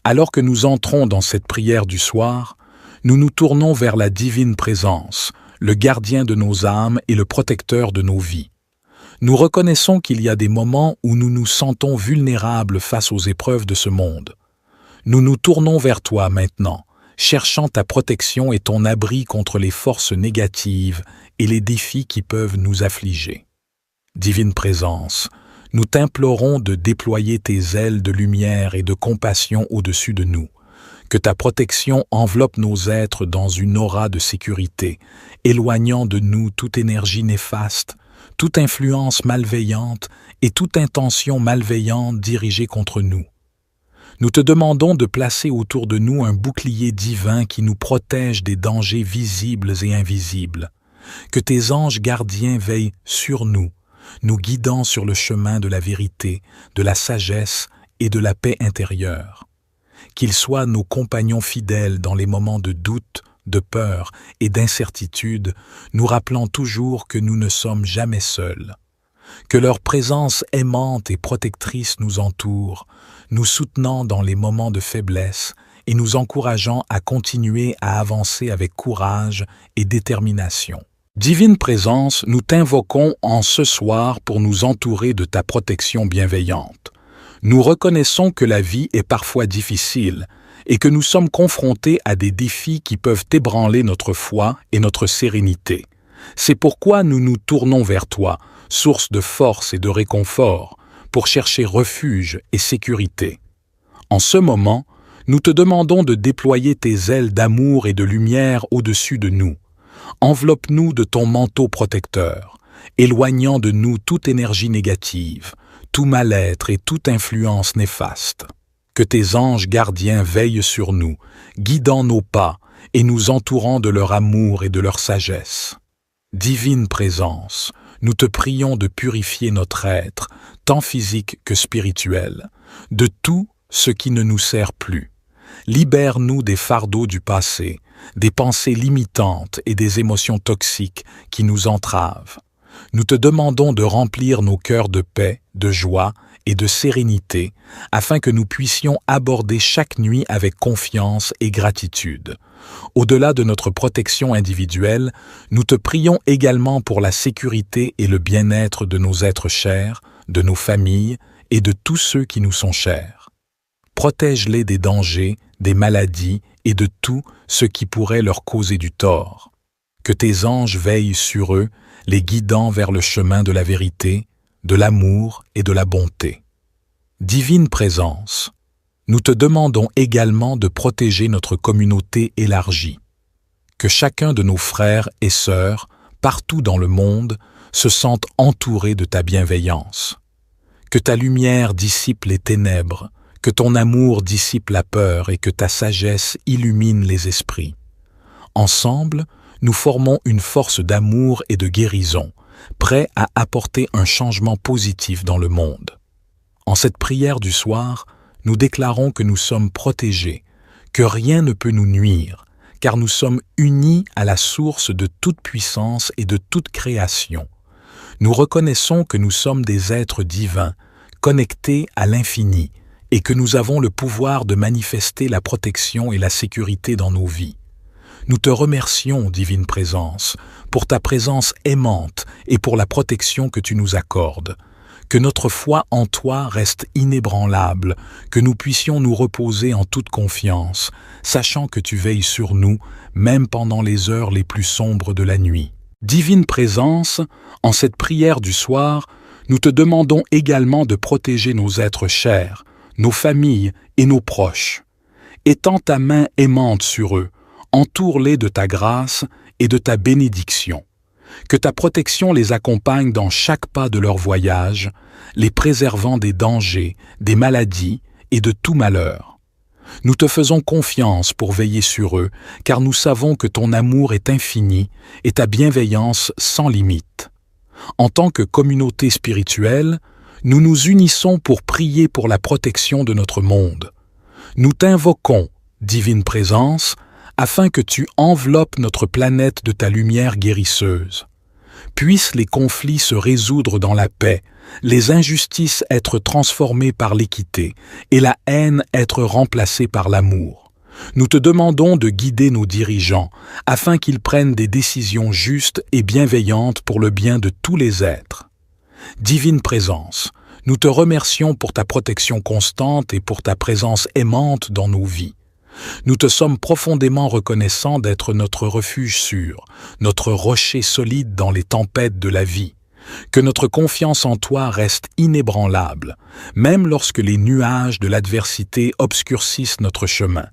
Speaker 1: Alors que nous entrons dans cette prière du soir, nous nous tournons vers la divine présence, le gardien de nos âmes et le protecteur de nos vies. Nous reconnaissons qu'il y a des moments où nous nous sentons vulnérables face aux épreuves de ce monde. Nous nous tournons vers toi maintenant, cherchant ta protection et ton abri contre les forces négatives et les défis qui peuvent nous affliger. Divine présence, nous t'implorons de déployer tes ailes de lumière et de compassion au-dessus de nous. Que ta protection enveloppe nos êtres dans une aura de sécurité, éloignant de nous toute énergie néfaste, toute influence malveillante et toute intention malveillante dirigée contre nous. Nous te demandons de placer autour de nous un bouclier divin qui nous protège des dangers visibles et invisibles. Que tes anges gardiens veillent sur nous, nous guidant sur le chemin de la vérité, de la sagesse et de la paix intérieure. Qu'ils soient nos compagnons fidèles dans les moments de doute, de peur et d'incertitude, nous rappelant toujours que nous ne sommes jamais seuls. Que leur présence aimante et protectrice nous entoure, nous soutenant dans les moments de faiblesse et nous encourageant à continuer à avancer avec courage et détermination. Divine présence, nous t'invoquons en ce soir pour nous entourer de ta protection bienveillante. Nous reconnaissons que la vie est parfois difficile et que nous sommes confrontés à des défis qui peuvent ébranler notre foi et notre sérénité. C'est pourquoi nous nous tournons vers toi, source de force et de réconfort, pour chercher refuge et sécurité. En ce moment, nous te demandons de déployer tes ailes d'amour et de lumière au-dessus de nous. Enveloppe-nous de ton manteau protecteur, éloignant de nous toute énergie négative, tout mal-être et toute influence néfaste. Que tes anges gardiens veillent sur nous, guidant nos pas et nous entourant de leur amour et de leur sagesse. Divine présence, nous te prions de purifier notre être, tant physique que spirituel, de tout ce qui ne nous sert plus. Libère-nous des fardeaux du passé, des pensées limitantes et des émotions toxiques qui nous entravent. Nous te demandons de remplir nos cœurs de paix, de joie et de sérénité, afin que nous puissions aborder chaque nuit avec confiance et gratitude. Au-delà de notre protection individuelle, nous te prions également pour la sécurité et le bien-être de nos êtres chers, de nos familles et de tous ceux qui nous sont chers. Protège-les des dangers, des maladies et de tout ce qui pourrait leur causer du tort. Que tes anges veillent sur eux, les guidant vers le chemin de la vérité, de l'amour et de la bonté. Divine présence, nous te demandons également de protéger notre communauté élargie. Que chacun de nos frères et sœurs, partout dans le monde, se sente entouré de ta bienveillance. Que ta lumière dissipe les ténèbres, que ton amour dissipe la peur et que ta sagesse illumine les esprits. Ensemble, nous formons une force d'amour et de guérison, prêts à apporter un changement positif dans le monde. En cette prière du soir, nous déclarons que nous sommes protégés, que rien ne peut nous nuire, car nous sommes unis à la source de toute puissance et de toute création. Nous reconnaissons que nous sommes des êtres divins, connectés à l'infini, et que nous avons le pouvoir de manifester la protection et la sécurité dans nos vies. Nous te remercions, Divine Présence, pour ta présence aimante et pour la protection que tu nous accordes. Que notre foi en toi reste inébranlable, que nous puissions nous reposer en toute confiance, sachant que tu veilles sur nous, même pendant les heures les plus sombres de la nuit. Divine Présence, en cette prière du soir, nous te demandons également de protéger nos êtres chers, nos familles et nos proches. Étends ta main aimante sur eux, entoure-les de ta grâce et de ta bénédiction. Que ta protection les accompagne dans chaque pas de leur voyage, les préservant des dangers, des maladies et de tout malheur. Nous te faisons confiance pour veiller sur eux, car nous savons que ton amour est infini et ta bienveillance sans limite. En tant que communauté spirituelle, nous nous unissons pour prier pour la protection de notre monde. Nous t'invoquons, Divine Présence, afin que tu enveloppes notre planète de ta lumière guérisseuse. Puissent les conflits se résoudre dans la paix, les injustices être transformées par l'équité et la haine être remplacée par l'amour. Nous te demandons de guider nos dirigeants afin qu'ils prennent des décisions justes et bienveillantes pour le bien de tous les êtres. Divine Présence, nous te remercions pour ta protection constante et pour ta présence aimante dans nos vies. Nous te sommes profondément reconnaissants d'être notre refuge sûr, notre rocher solide dans les tempêtes de la vie. Que notre confiance en toi reste inébranlable, même lorsque les nuages de l'adversité obscurcissent notre chemin.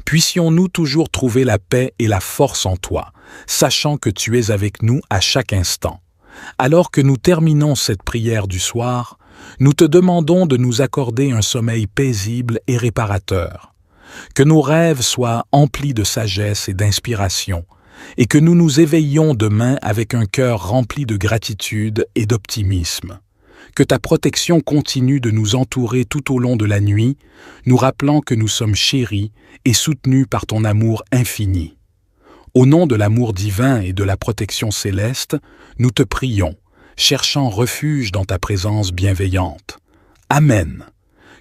Speaker 1: Puissions-nous toujours trouver la paix et la force en toi, sachant que tu es avec nous à chaque instant. Alors que nous terminons cette prière du soir, nous te demandons de nous accorder un sommeil paisible et réparateur. Que nos rêves soient emplis de sagesse et d'inspiration, et que nous nous éveillions demain avec un cœur rempli de gratitude et d'optimisme. Que ta protection continue de nous entourer tout au long de la nuit, nous rappelant que nous sommes chéris et soutenus par ton amour infini. Au nom de l'amour divin et de la protection céleste, nous te prions, cherchant refuge dans ta présence bienveillante. Amen.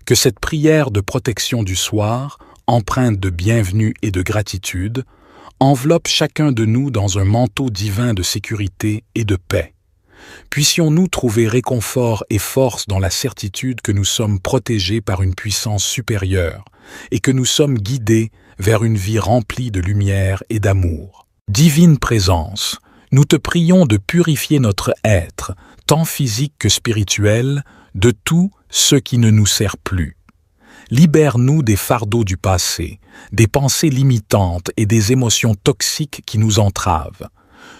Speaker 1: Que cette prière de protection du soir, empreinte de bienvenue et de gratitude, enveloppe chacun de nous dans un manteau divin de sécurité et de paix. Puissions-nous trouver réconfort et force dans la certitude que nous sommes protégés par une puissance supérieure et que nous sommes guidés vers une vie remplie de lumière et d'amour. Divine Présence, Nous te prions de purifier notre être, tant physique que spirituel, de tout ce qui ne nous sert plus. Libère-nous des fardeaux du passé, des pensées limitantes et des émotions toxiques qui nous entravent.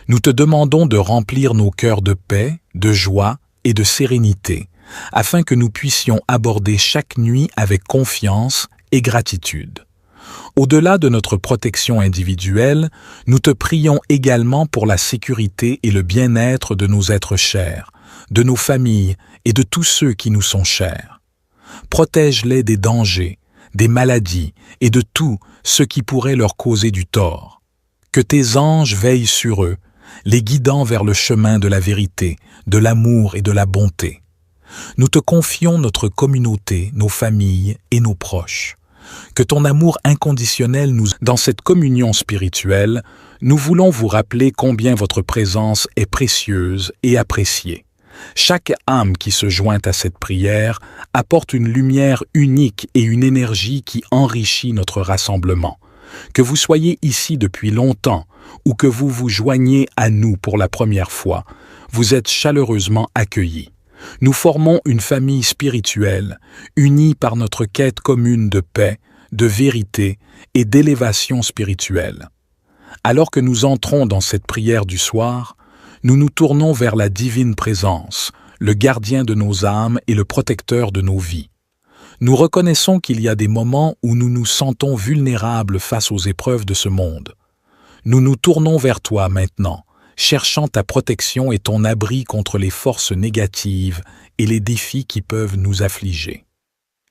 Speaker 1: Nous te demandons de remplir nos cœurs de paix, de joie et de sérénité, afin que nous puissions aborder chaque nuit avec confiance et gratitude. Au-delà de notre protection individuelle, nous te prions également pour la sécurité et le bien-être de nos êtres chers, de nos familles et de tous ceux qui nous sont chers. Protège-les des dangers, des maladies et de tout ce qui pourrait leur causer du tort. Que tes anges veillent sur eux, les guidant vers le chemin de la vérité, de l'amour et de la bonté. Nous te confions notre communauté, nos familles et nos proches. Que ton amour inconditionnel dans cette communion spirituelle, nous voulons vous rappeler combien votre présence est précieuse et appréciée. Chaque âme qui se joint à cette prière apporte une lumière unique et une énergie qui enrichit notre rassemblement. Que vous soyez ici depuis longtemps ou que vous vous joigniez à nous pour la première fois, vous êtes chaleureusement accueillis. Nous formons une famille spirituelle, unie par notre quête commune de paix, de vérité et d'élévation spirituelle. Alors que nous entrons dans cette prière du soir, nous nous tournons vers la divine présence, le gardien de nos âmes et le protecteur de nos vies. Nous reconnaissons qu'il y a des moments où nous nous sentons vulnérables face aux épreuves de ce monde. Nous nous tournons vers toi maintenant, cherchant ta protection et ton abri contre les forces négatives et les défis qui peuvent nous affliger.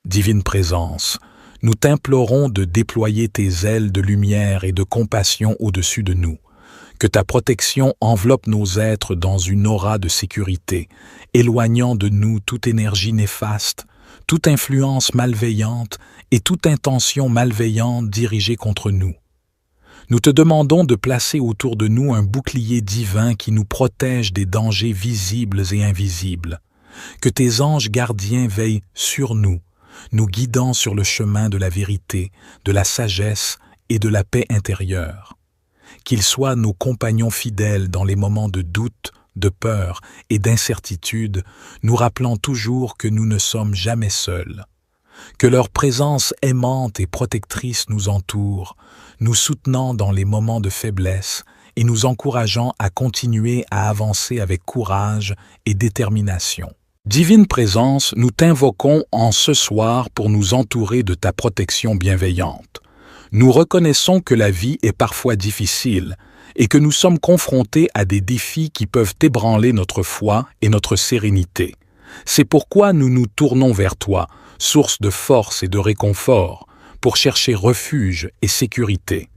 Speaker 1: Divine présence, nous t'implorons de déployer tes ailes de lumière et de compassion au-dessus de nous. Que ta protection enveloppe nos êtres dans une aura de sécurité, éloignant de nous toute énergie néfaste, toute influence malveillante et toute intention malveillante dirigée contre nous. Nous te demandons de placer autour de nous un bouclier divin qui nous protège des dangers visibles et invisibles. Que tes anges gardiens veillent sur nous, nous guidant sur le chemin de la vérité, de la sagesse et de la paix intérieure. Qu'ils soient nos compagnons fidèles dans les moments de doute, de peur et d'incertitude, nous rappelant toujours que nous ne sommes jamais seuls. Que leur présence aimante et protectrice nous entoure, nous soutenant dans les moments de faiblesse et nous encourageant à continuer à avancer avec courage et détermination. Divine présence, nous t'invoquons en ce soir pour nous entourer de ta protection bienveillante. Nous reconnaissons que la vie est parfois difficile et que nous sommes confrontés à des défis qui peuvent ébranler notre foi et notre sérénité. C'est pourquoi nous nous tournons vers toi, source de force et de réconfort, pour chercher refuge et sécurité.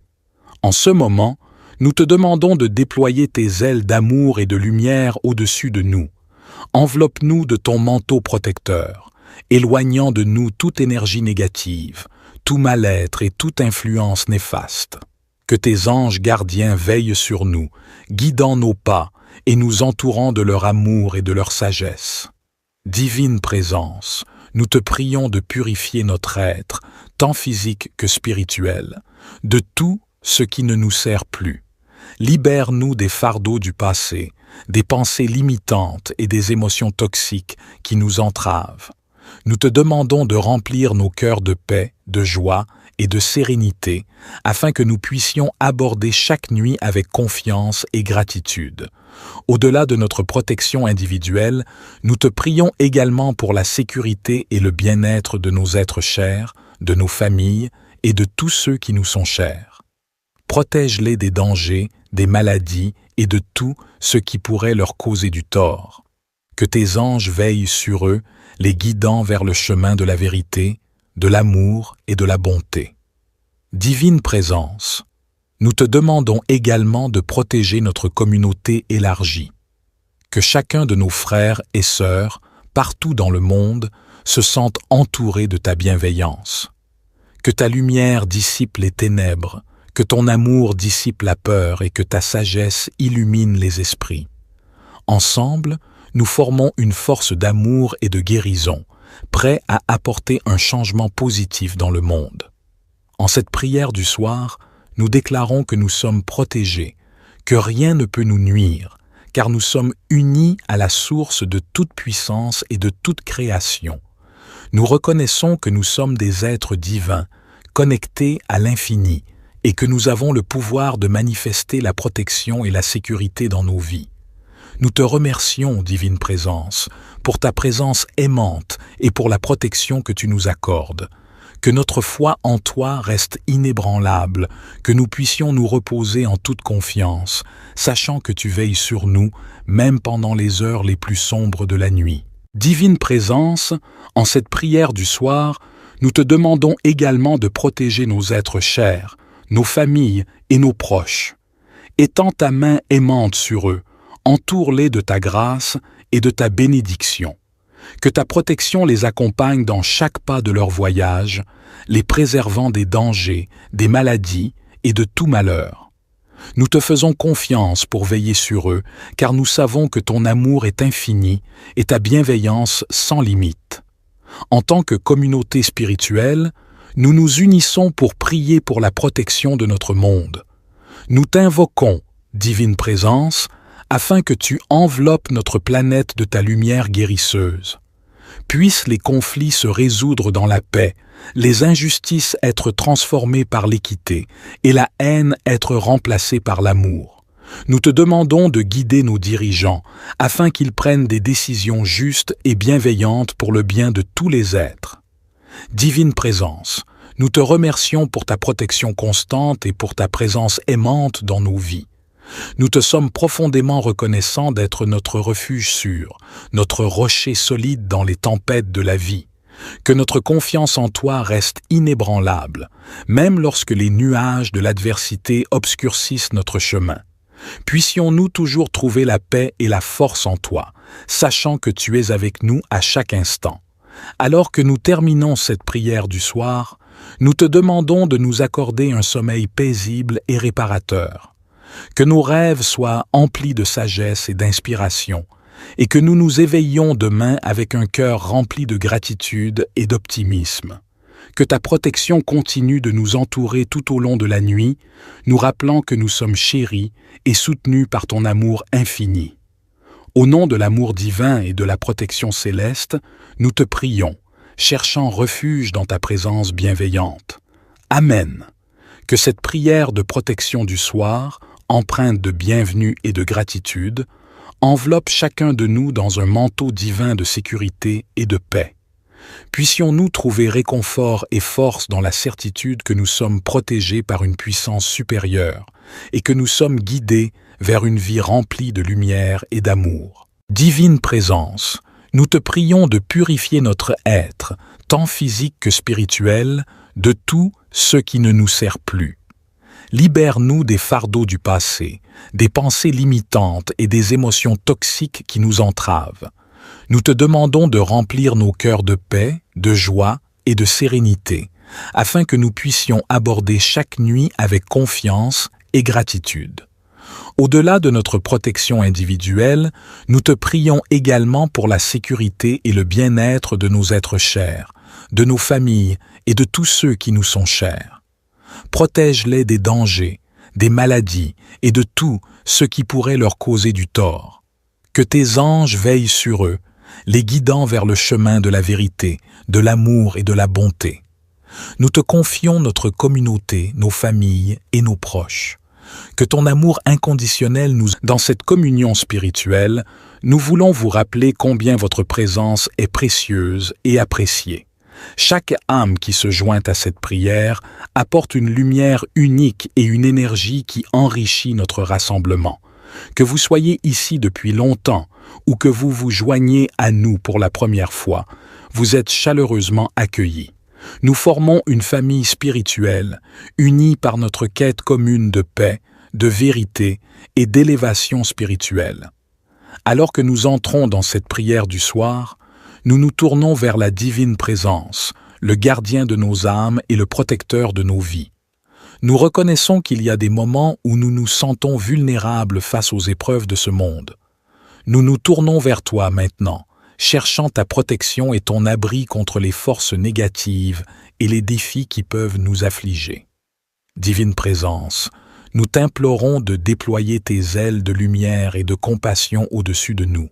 Speaker 1: En ce moment, nous te demandons de déployer tes ailes d'amour et de lumière au-dessus de nous. Enveloppe-nous de ton manteau protecteur, éloignant de nous toute énergie négative, tout mal-être et toute influence néfaste. Que tes anges gardiens veillent sur nous, guidant nos pas et nous entourant de leur amour et de leur sagesse. Divine présence, nous te prions de purifier notre être, tant physique que spirituel, de tout ce qui ne nous sert plus. Libère-nous des fardeaux du passé, des pensées limitantes et des émotions toxiques qui nous entravent. Nous te demandons de remplir nos cœurs de paix, de joie et de sérénité, afin que nous puissions aborder chaque nuit avec confiance et gratitude. Au-delà de notre protection individuelle, nous te prions également pour la sécurité et le bien-être de nos êtres chers, de nos familles et de tous ceux qui nous sont chers. Protège-les des dangers, des maladies et de tout ce qui pourrait leur causer du tort. Que tes anges veillent sur eux, les guidant vers le chemin de la vérité, de l'amour et de la bonté. Divine présence, nous te demandons également de protéger notre communauté élargie. Que chacun de nos frères et sœurs, partout dans le monde, se sente entouré de ta bienveillance. Que ta lumière dissipe les ténèbres, que ton amour dissipe la peur et que ta sagesse illumine les esprits. Ensemble, nous formons une force d'amour et de guérison, prêts à apporter un changement positif dans le monde. En cette prière du soir, nous déclarons que nous sommes protégés, que rien ne peut nous nuire, car nous sommes unis à la source de toute puissance et de toute création. Nous reconnaissons que nous sommes des êtres divins, connectés à l'infini, et que nous avons le pouvoir de manifester la protection et la sécurité dans nos vies. Nous te remercions, Divine Présence, pour ta présence aimante et pour la protection que tu nous accordes. Que notre foi en toi reste inébranlable, que nous puissions nous reposer en toute confiance, sachant que tu veilles sur nous, même pendant les heures les plus sombres de la nuit. Divine Présence, en cette prière du soir, nous te demandons également de protéger nos êtres chers, nos familles et nos proches. Étends ta main aimante sur eux, entoure-les de ta grâce et de ta bénédiction. Que ta protection les accompagne dans chaque pas de leur voyage, les préservant des dangers, des maladies et de tout malheur. Nous te faisons confiance pour veiller sur eux, car nous savons que ton amour est infini et ta bienveillance sans limite. En tant que communauté spirituelle, nous nous unissons pour prier pour la protection de notre monde. Nous t'invoquons, Divine Présence, afin que tu enveloppes notre planète de ta lumière guérisseuse. Puissent les conflits se résoudre dans la paix, les injustices être transformées par l'équité et la haine être remplacée par l'amour. Nous te demandons de guider nos dirigeants afin qu'ils prennent des décisions justes et bienveillantes pour le bien de tous les êtres. Divine Présence, nous te remercions pour ta protection constante et pour ta présence aimante dans nos vies. Nous te sommes profondément reconnaissants d'être notre refuge sûr, notre rocher solide dans les tempêtes de la vie. Que notre confiance en toi reste inébranlable, même lorsque les nuages de l'adversité obscurcissent notre chemin. Puissions-nous toujours trouver la paix et la force en toi, sachant que tu es avec nous à chaque instant. Alors que nous terminons cette prière du soir, nous te demandons de nous accorder un sommeil paisible et réparateur. Que nos rêves soient emplis de sagesse et d'inspiration, et que nous nous éveillions demain avec un cœur rempli de gratitude et d'optimisme. Que ta protection continue de nous entourer tout au long de la nuit, nous rappelant que nous sommes chéris et soutenus par ton amour infini. Au nom de l'amour divin et de la protection céleste, nous te prions, cherchant refuge dans ta présence bienveillante. Amen. Que cette prière de protection du soir, empreinte de bienvenue et de gratitude, enveloppe chacun de nous dans un manteau divin de sécurité et de paix. Puissions-nous trouver réconfort et force dans la certitude que nous sommes protégés par une puissance supérieure et que nous sommes guidés vers une vie remplie de lumière et d'amour. Divine Présence, nous te prions de purifier notre être, tant physique que spirituel, de tout ce qui ne nous sert plus. Libère-nous des fardeaux du passé, des pensées limitantes et des émotions toxiques qui nous entravent. Nous te demandons de remplir nos cœurs de paix, de joie et de sérénité, afin que nous puissions aborder chaque nuit avec confiance et gratitude. Au-delà de notre protection individuelle, nous te prions également pour la sécurité et le bien-être de nos êtres chers, de nos familles et de tous ceux qui nous sont chers. Protège-les des dangers, des maladies et de tout ce qui pourrait leur causer du tort. Que tes anges veillent sur eux, les guidant vers le chemin de la vérité, de l'amour et de la bonté. Nous te confions notre communauté, nos familles et nos proches. Que ton amour inconditionnel nous... Dans cette communion spirituelle, nous voulons vous rappeler combien votre présence est précieuse et appréciée. Chaque âme qui se joint à cette prière apporte une lumière unique et une énergie qui enrichit notre rassemblement. Que vous soyez ici depuis longtemps ou que vous vous joigniez à nous pour la première fois, vous êtes chaleureusement accueillis. Nous formons une famille spirituelle, unie par notre quête commune de paix, de vérité et d'élévation spirituelle. Alors que nous entrons dans cette prière du soir, nous nous tournons vers la divine présence, le gardien de nos âmes et le protecteur de nos vies. Nous reconnaissons qu'il y a des moments où nous nous sentons vulnérables face aux épreuves de ce monde. Nous nous tournons vers toi maintenant, cherchant ta protection et ton abri contre les forces négatives et les défis qui peuvent nous affliger. Divine Présence, nous t'implorons de déployer tes ailes de lumière et de compassion au-dessus de nous.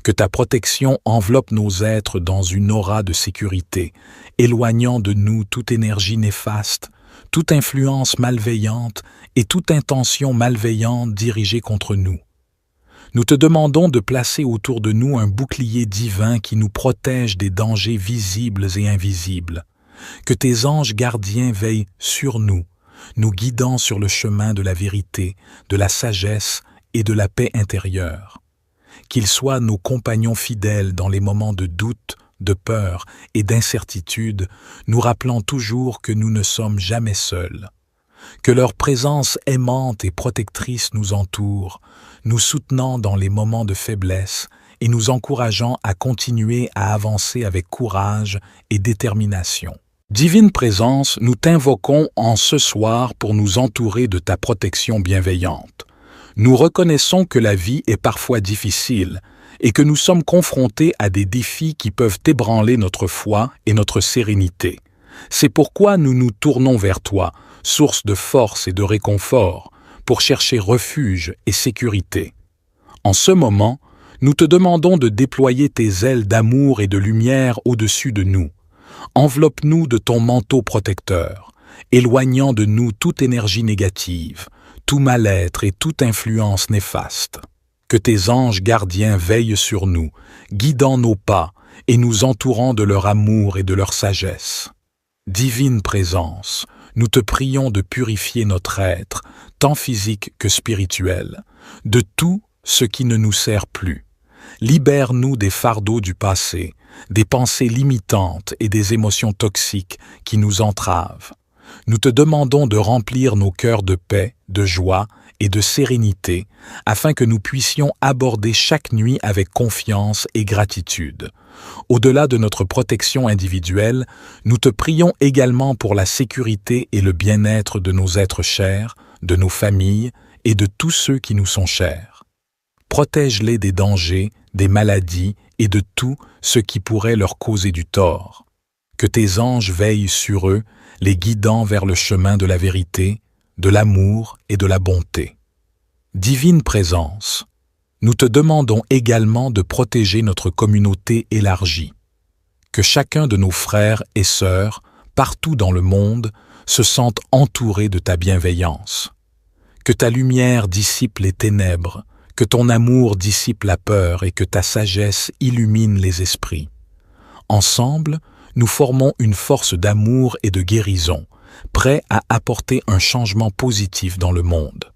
Speaker 1: Que ta protection enveloppe nos êtres dans une aura de sécurité, éloignant de nous toute énergie néfaste, toute influence malveillante et toute intention malveillante dirigée contre nous. Nous te demandons de placer autour de nous un bouclier divin qui nous protège des dangers visibles et invisibles. Que tes anges gardiens veillent sur nous, nous guidant sur le chemin de la vérité, de la sagesse et de la paix intérieure. Qu'ils soient nos compagnons fidèles dans les moments de doute, de peur et d'incertitude, nous rappelant toujours que nous ne sommes jamais seuls. Que leur présence aimante et protectrice nous entoure, nous soutenant dans les moments de faiblesse et nous encourageant à continuer à avancer avec courage et détermination. Divine Présence, nous t'invoquons en ce soir pour nous entourer de ta protection bienveillante. Nous reconnaissons que la vie est parfois difficile et que nous sommes confrontés à des défis qui peuvent ébranler notre foi et notre sérénité. C'est pourquoi nous nous tournons vers toi, source de force et de réconfort, pour chercher refuge et sécurité. En ce moment, nous te demandons de déployer tes ailes d'amour et de lumière au-dessus de nous. Enveloppe-nous de ton manteau protecteur, éloignant de nous toute énergie négative, tout mal-être et toute influence néfaste. Que tes anges gardiens veillent sur nous, guidant nos pas et nous entourant de leur amour et de leur sagesse. Divine Présence, nous te prions de purifier notre être, tant physique que spirituel, de tout ce qui ne nous sert plus. Libère-nous des fardeaux du passé, des pensées limitantes et des émotions toxiques qui nous entravent. Nous te demandons de remplir nos cœurs de paix, de joie et de sérénité, afin que nous puissions aborder chaque nuit avec confiance et gratitude. Au-delà de notre protection individuelle, nous te prions également pour la sécurité et le bien-être de nos êtres chers, de nos familles et de tous ceux qui nous sont chers. Protège-les des dangers, des maladies et de tout ce qui pourrait leur causer du tort. Que tes anges veillent sur eux, les guidant vers le chemin de la vérité, de l'amour et de la bonté. Divine Présence, nous te demandons également de protéger notre communauté élargie. Que chacun de nos frères et sœurs, partout dans le monde, se sente entouré de ta bienveillance. Que ta lumière dissipe les ténèbres, que ton amour dissipe la peur et que ta sagesse illumine les esprits. Ensemble, nous formons une force d'amour et de guérison, prêts à apporter un changement positif dans le monde.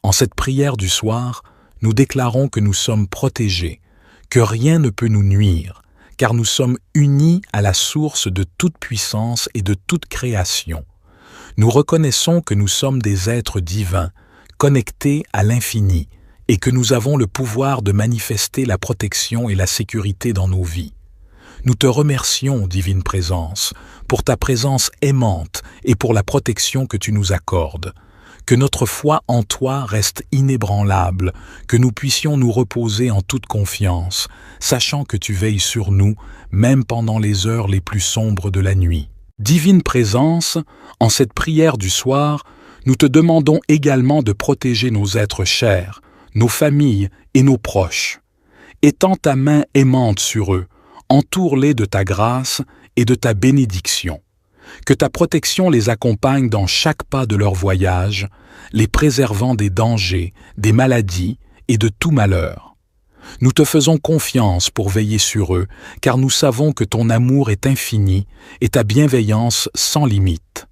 Speaker 1: En cette prière du soir, nous déclarons que nous sommes protégés, que rien ne peut nous nuire, car nous sommes unis à la source de toute puissance et de toute création. Nous reconnaissons que nous sommes des êtres divins, connectés à l'infini, et que nous avons le pouvoir de manifester la protection et la sécurité dans nos vies. Nous te remercions, Divine Présence, pour ta présence aimante et pour la protection que tu nous accordes. Que notre foi en toi reste inébranlable, que nous puissions nous reposer en toute confiance, sachant que tu veilles sur nous, même pendant les heures les plus sombres de la nuit. Divine Présence, en cette prière du soir, nous te demandons également de protéger nos êtres chers, nos familles et nos proches. Étends ta main aimante sur eux, entoure-les de ta grâce et de ta bénédiction. Que ta protection les accompagne dans chaque pas de leur voyage, les préservant des dangers, des maladies et de tout malheur. Nous te faisons confiance pour veiller sur eux, car nous savons que ton amour est infini et ta bienveillance sans limite.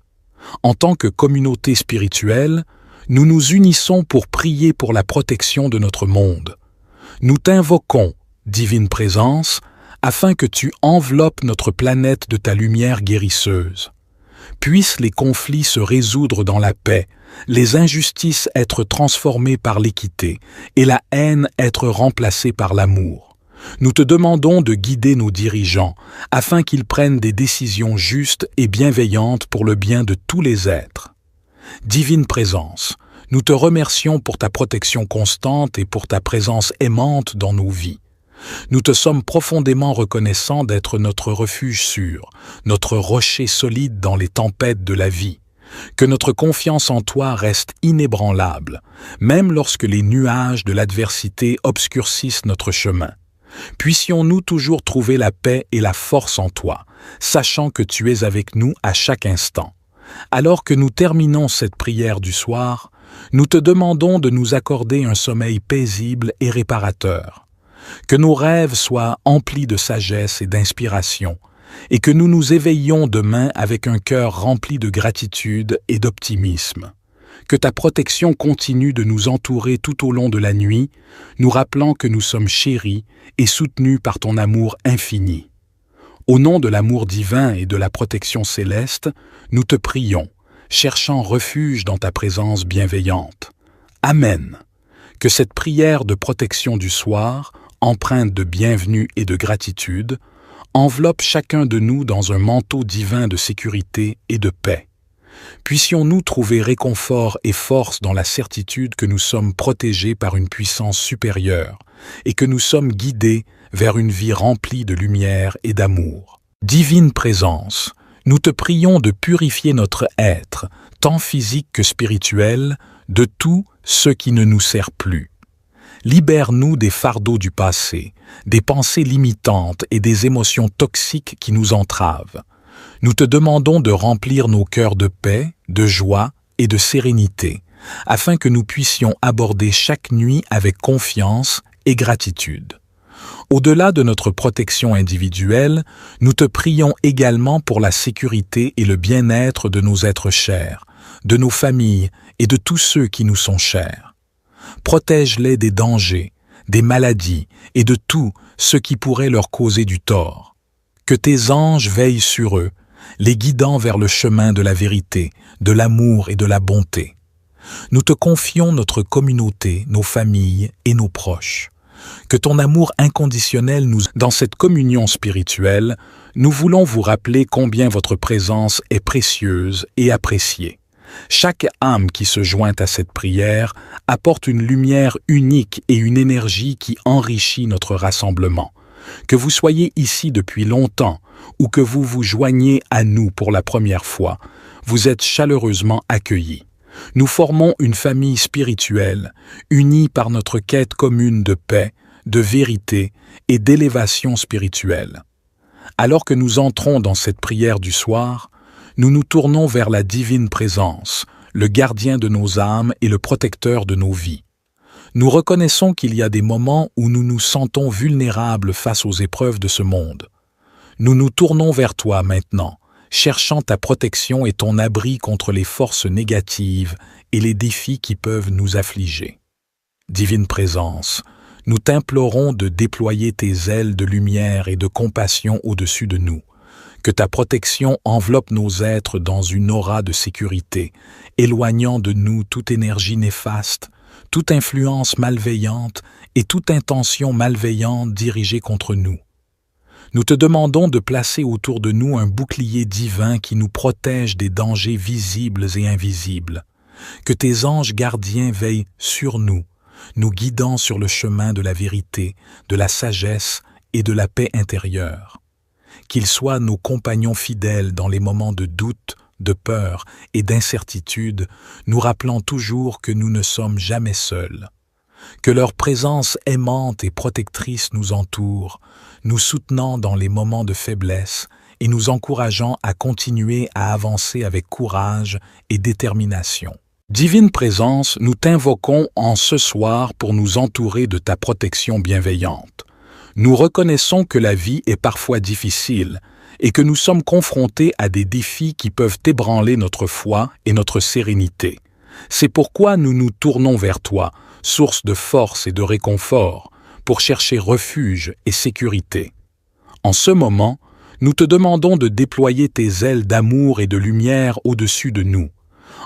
Speaker 1: En tant que communauté spirituelle, nous nous unissons pour prier pour la protection de notre monde. Nous t'invoquons, Divine Présence, afin que tu enveloppes notre planète de ta lumière guérisseuse. Puissent les conflits se résoudre dans la paix, les injustices être transformées par l'équité et la haine être remplacée par l'amour. Nous te demandons de guider nos dirigeants afin qu'ils prennent des décisions justes et bienveillantes pour le bien de tous les êtres. Divine Présence, nous te remercions pour ta protection constante et pour ta présence aimante dans nos vies. Nous te sommes profondément reconnaissants d'être notre refuge sûr, notre rocher solide dans les tempêtes de la vie. Que notre confiance en toi reste inébranlable, même lorsque les nuages de l'adversité obscurcissent notre chemin. Puissions-nous toujours trouver la paix et la force en toi, sachant que tu es avec nous à chaque instant. Alors que nous terminons cette prière du soir, nous te demandons de nous accorder un sommeil paisible et réparateur. Que nos rêves soient emplis de sagesse et d'inspiration, et que nous nous éveillions demain avec un cœur rempli de gratitude et d'optimisme. Que ta protection continue de nous entourer tout au long de la nuit, nous rappelant que nous sommes chéris et soutenus par ton amour infini. Au nom de l'amour divin et de la protection céleste, nous te prions, cherchant refuge dans ta présence bienveillante. Amen. Que cette prière de protection du soir, empreinte de bienvenue et de gratitude, enveloppe chacun de nous dans un manteau divin de sécurité et de paix. Puissions-nous trouver réconfort et force dans la certitude que nous sommes protégés par une puissance supérieure et que nous sommes guidés vers une vie remplie de lumière et d'amour. Divine Présence, nous te prions de purifier notre être, tant physique que spirituel, de tout ce qui ne nous sert plus. Libère-nous des fardeaux du passé, des pensées limitantes et des émotions toxiques qui nous entravent. Nous te demandons de remplir nos cœurs de paix, de joie et de sérénité, afin que nous puissions aborder chaque nuit avec confiance et gratitude. Au-delà de notre protection individuelle, nous te prions également pour la sécurité et le bien-être de nos êtres chers, de nos familles et de tous ceux qui nous sont chers. Protège-les des dangers, des maladies et de tout ce qui pourrait leur causer du tort. Que tes anges veillent sur eux, les guidant vers le chemin de la vérité, de l'amour et de la bonté. Nous te confions notre communauté, nos familles et nos proches. Que ton amour inconditionnel nous... Dans cette communion spirituelle, nous voulons vous rappeler combien votre présence est précieuse et appréciée. Chaque âme qui se joint à cette prière apporte une lumière unique et une énergie qui enrichit notre rassemblement. Que vous soyez ici depuis longtemps ou que vous vous joigniez à nous pour la première fois, vous êtes chaleureusement accueillis. Nous formons une famille spirituelle, unie par notre quête commune de paix, de vérité et d'élévation spirituelle. Alors que nous entrons dans cette prière du soir, nous nous tournons vers la divine présence, le gardien de nos âmes et le protecteur de nos vies. Nous reconnaissons qu'il y a des moments où nous nous sentons vulnérables face aux épreuves de ce monde. Nous nous tournons vers toi maintenant, cherchant ta protection et ton abri contre les forces négatives et les défis qui peuvent nous affliger. Divine Présence, nous t'implorons de déployer tes ailes de lumière et de compassion au-dessus de nous. Que ta protection enveloppe nos êtres dans une aura de sécurité, éloignant de nous toute énergie néfaste, toute influence malveillante et toute intention malveillante dirigée contre nous. Nous te demandons de placer autour de nous un bouclier divin qui nous protège des dangers visibles et invisibles. Que tes anges gardiens veillent sur nous, nous guidant sur le chemin de la vérité, de la sagesse et de la paix intérieure. Qu'ils soient nos compagnons fidèles dans les moments de doute, de peur et d'incertitude, nous rappelant toujours que nous ne sommes jamais seuls. Que leur présence aimante et protectrice nous entoure, nous soutenant dans les moments de faiblesse et nous encourageant à continuer à avancer avec courage et détermination. Divine Présence, nous t'invoquons en ce soir pour nous entourer de ta protection bienveillante. Nous reconnaissons que la vie est parfois difficile et que nous sommes confrontés à des défis qui peuvent ébranler notre foi et notre sérénité. C'est pourquoi nous nous tournons vers toi, source de force et de réconfort, pour chercher refuge et sécurité. En ce moment, nous te demandons de déployer tes ailes d'amour et de lumière au-dessus de nous.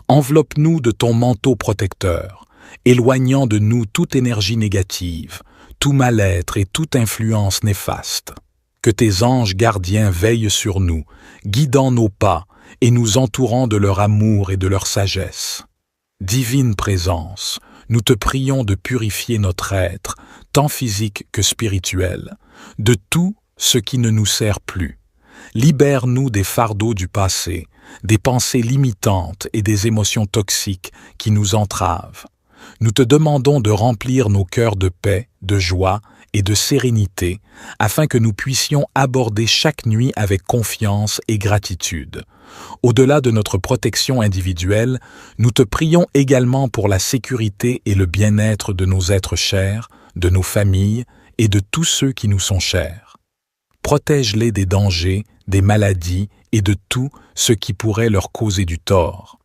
Speaker 1: Enveloppe-nous de ton manteau protecteur, éloignant de nous toute énergie négative, tout mal-être et toute influence néfaste. Que tes anges gardiens veillent sur nous, guidant nos pas et nous entourant de leur amour et de leur sagesse. Divine Présence, nous te prions de purifier notre être, tant physique que spirituel, de tout ce qui ne nous sert plus. Libère-nous des fardeaux du passé, des pensées limitantes et des émotions toxiques qui nous entravent. Nous te demandons de remplir nos cœurs de paix, de joie et de sérénité, afin que nous puissions aborder chaque nuit avec confiance et gratitude. Au-delà de notre protection individuelle, nous te prions également pour la sécurité et le bien-être de nos êtres chers, de nos familles et de tous ceux qui nous sont chers. Protège-les des dangers, des maladies et de tout ce qui pourrait leur causer du tort.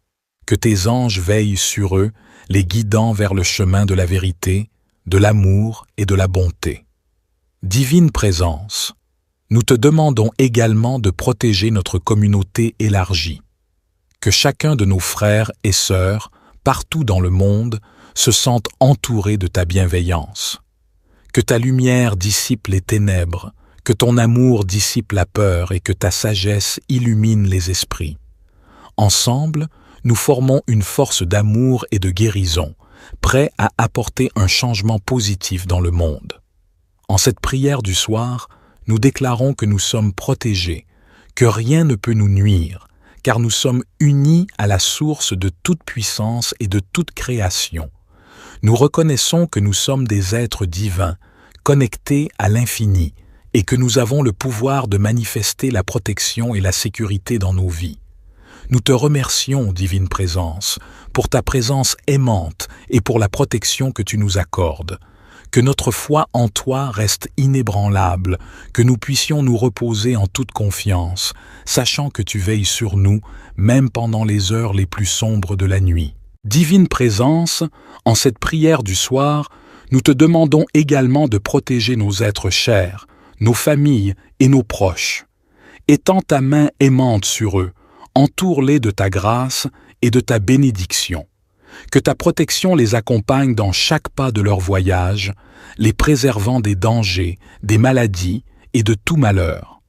Speaker 1: Que tes anges veillent sur eux, les guidant vers le chemin de la vérité, de l'amour et de la bonté. Divine Présence, nous te demandons également de protéger notre communauté élargie. Que chacun de nos frères et sœurs, partout dans le monde, se sente entouré de ta bienveillance. Que ta lumière dissipe les ténèbres, que ton amour dissipe la peur et que ta sagesse illumine les esprits. Ensemble, nous formons une force d'amour et de guérison, prêts à apporter un changement positif dans le monde. En cette prière du soir, nous déclarons que nous sommes protégés, que rien ne peut nous nuire, car nous sommes unis à la source de toute puissance et de toute création. Nous reconnaissons que nous sommes des êtres divins, connectés à l'infini, et que nous avons le pouvoir de manifester la protection et la sécurité dans nos vies. Nous te remercions, Divine Présence, pour ta présence aimante et pour la protection que tu nous accordes. Que notre foi en toi reste inébranlable, que nous puissions nous reposer en toute confiance, sachant que tu veilles sur nous, même pendant les heures les plus sombres de la nuit. Divine Présence, en cette prière du soir, nous te demandons également de protéger nos êtres chers, nos familles et nos proches. Étends ta main aimante sur eux, entoure-les de ta grâce et de ta bénédiction. Que ta protection les accompagne dans chaque pas de leur voyage, les préservant des dangers, des maladies et de tout malheur.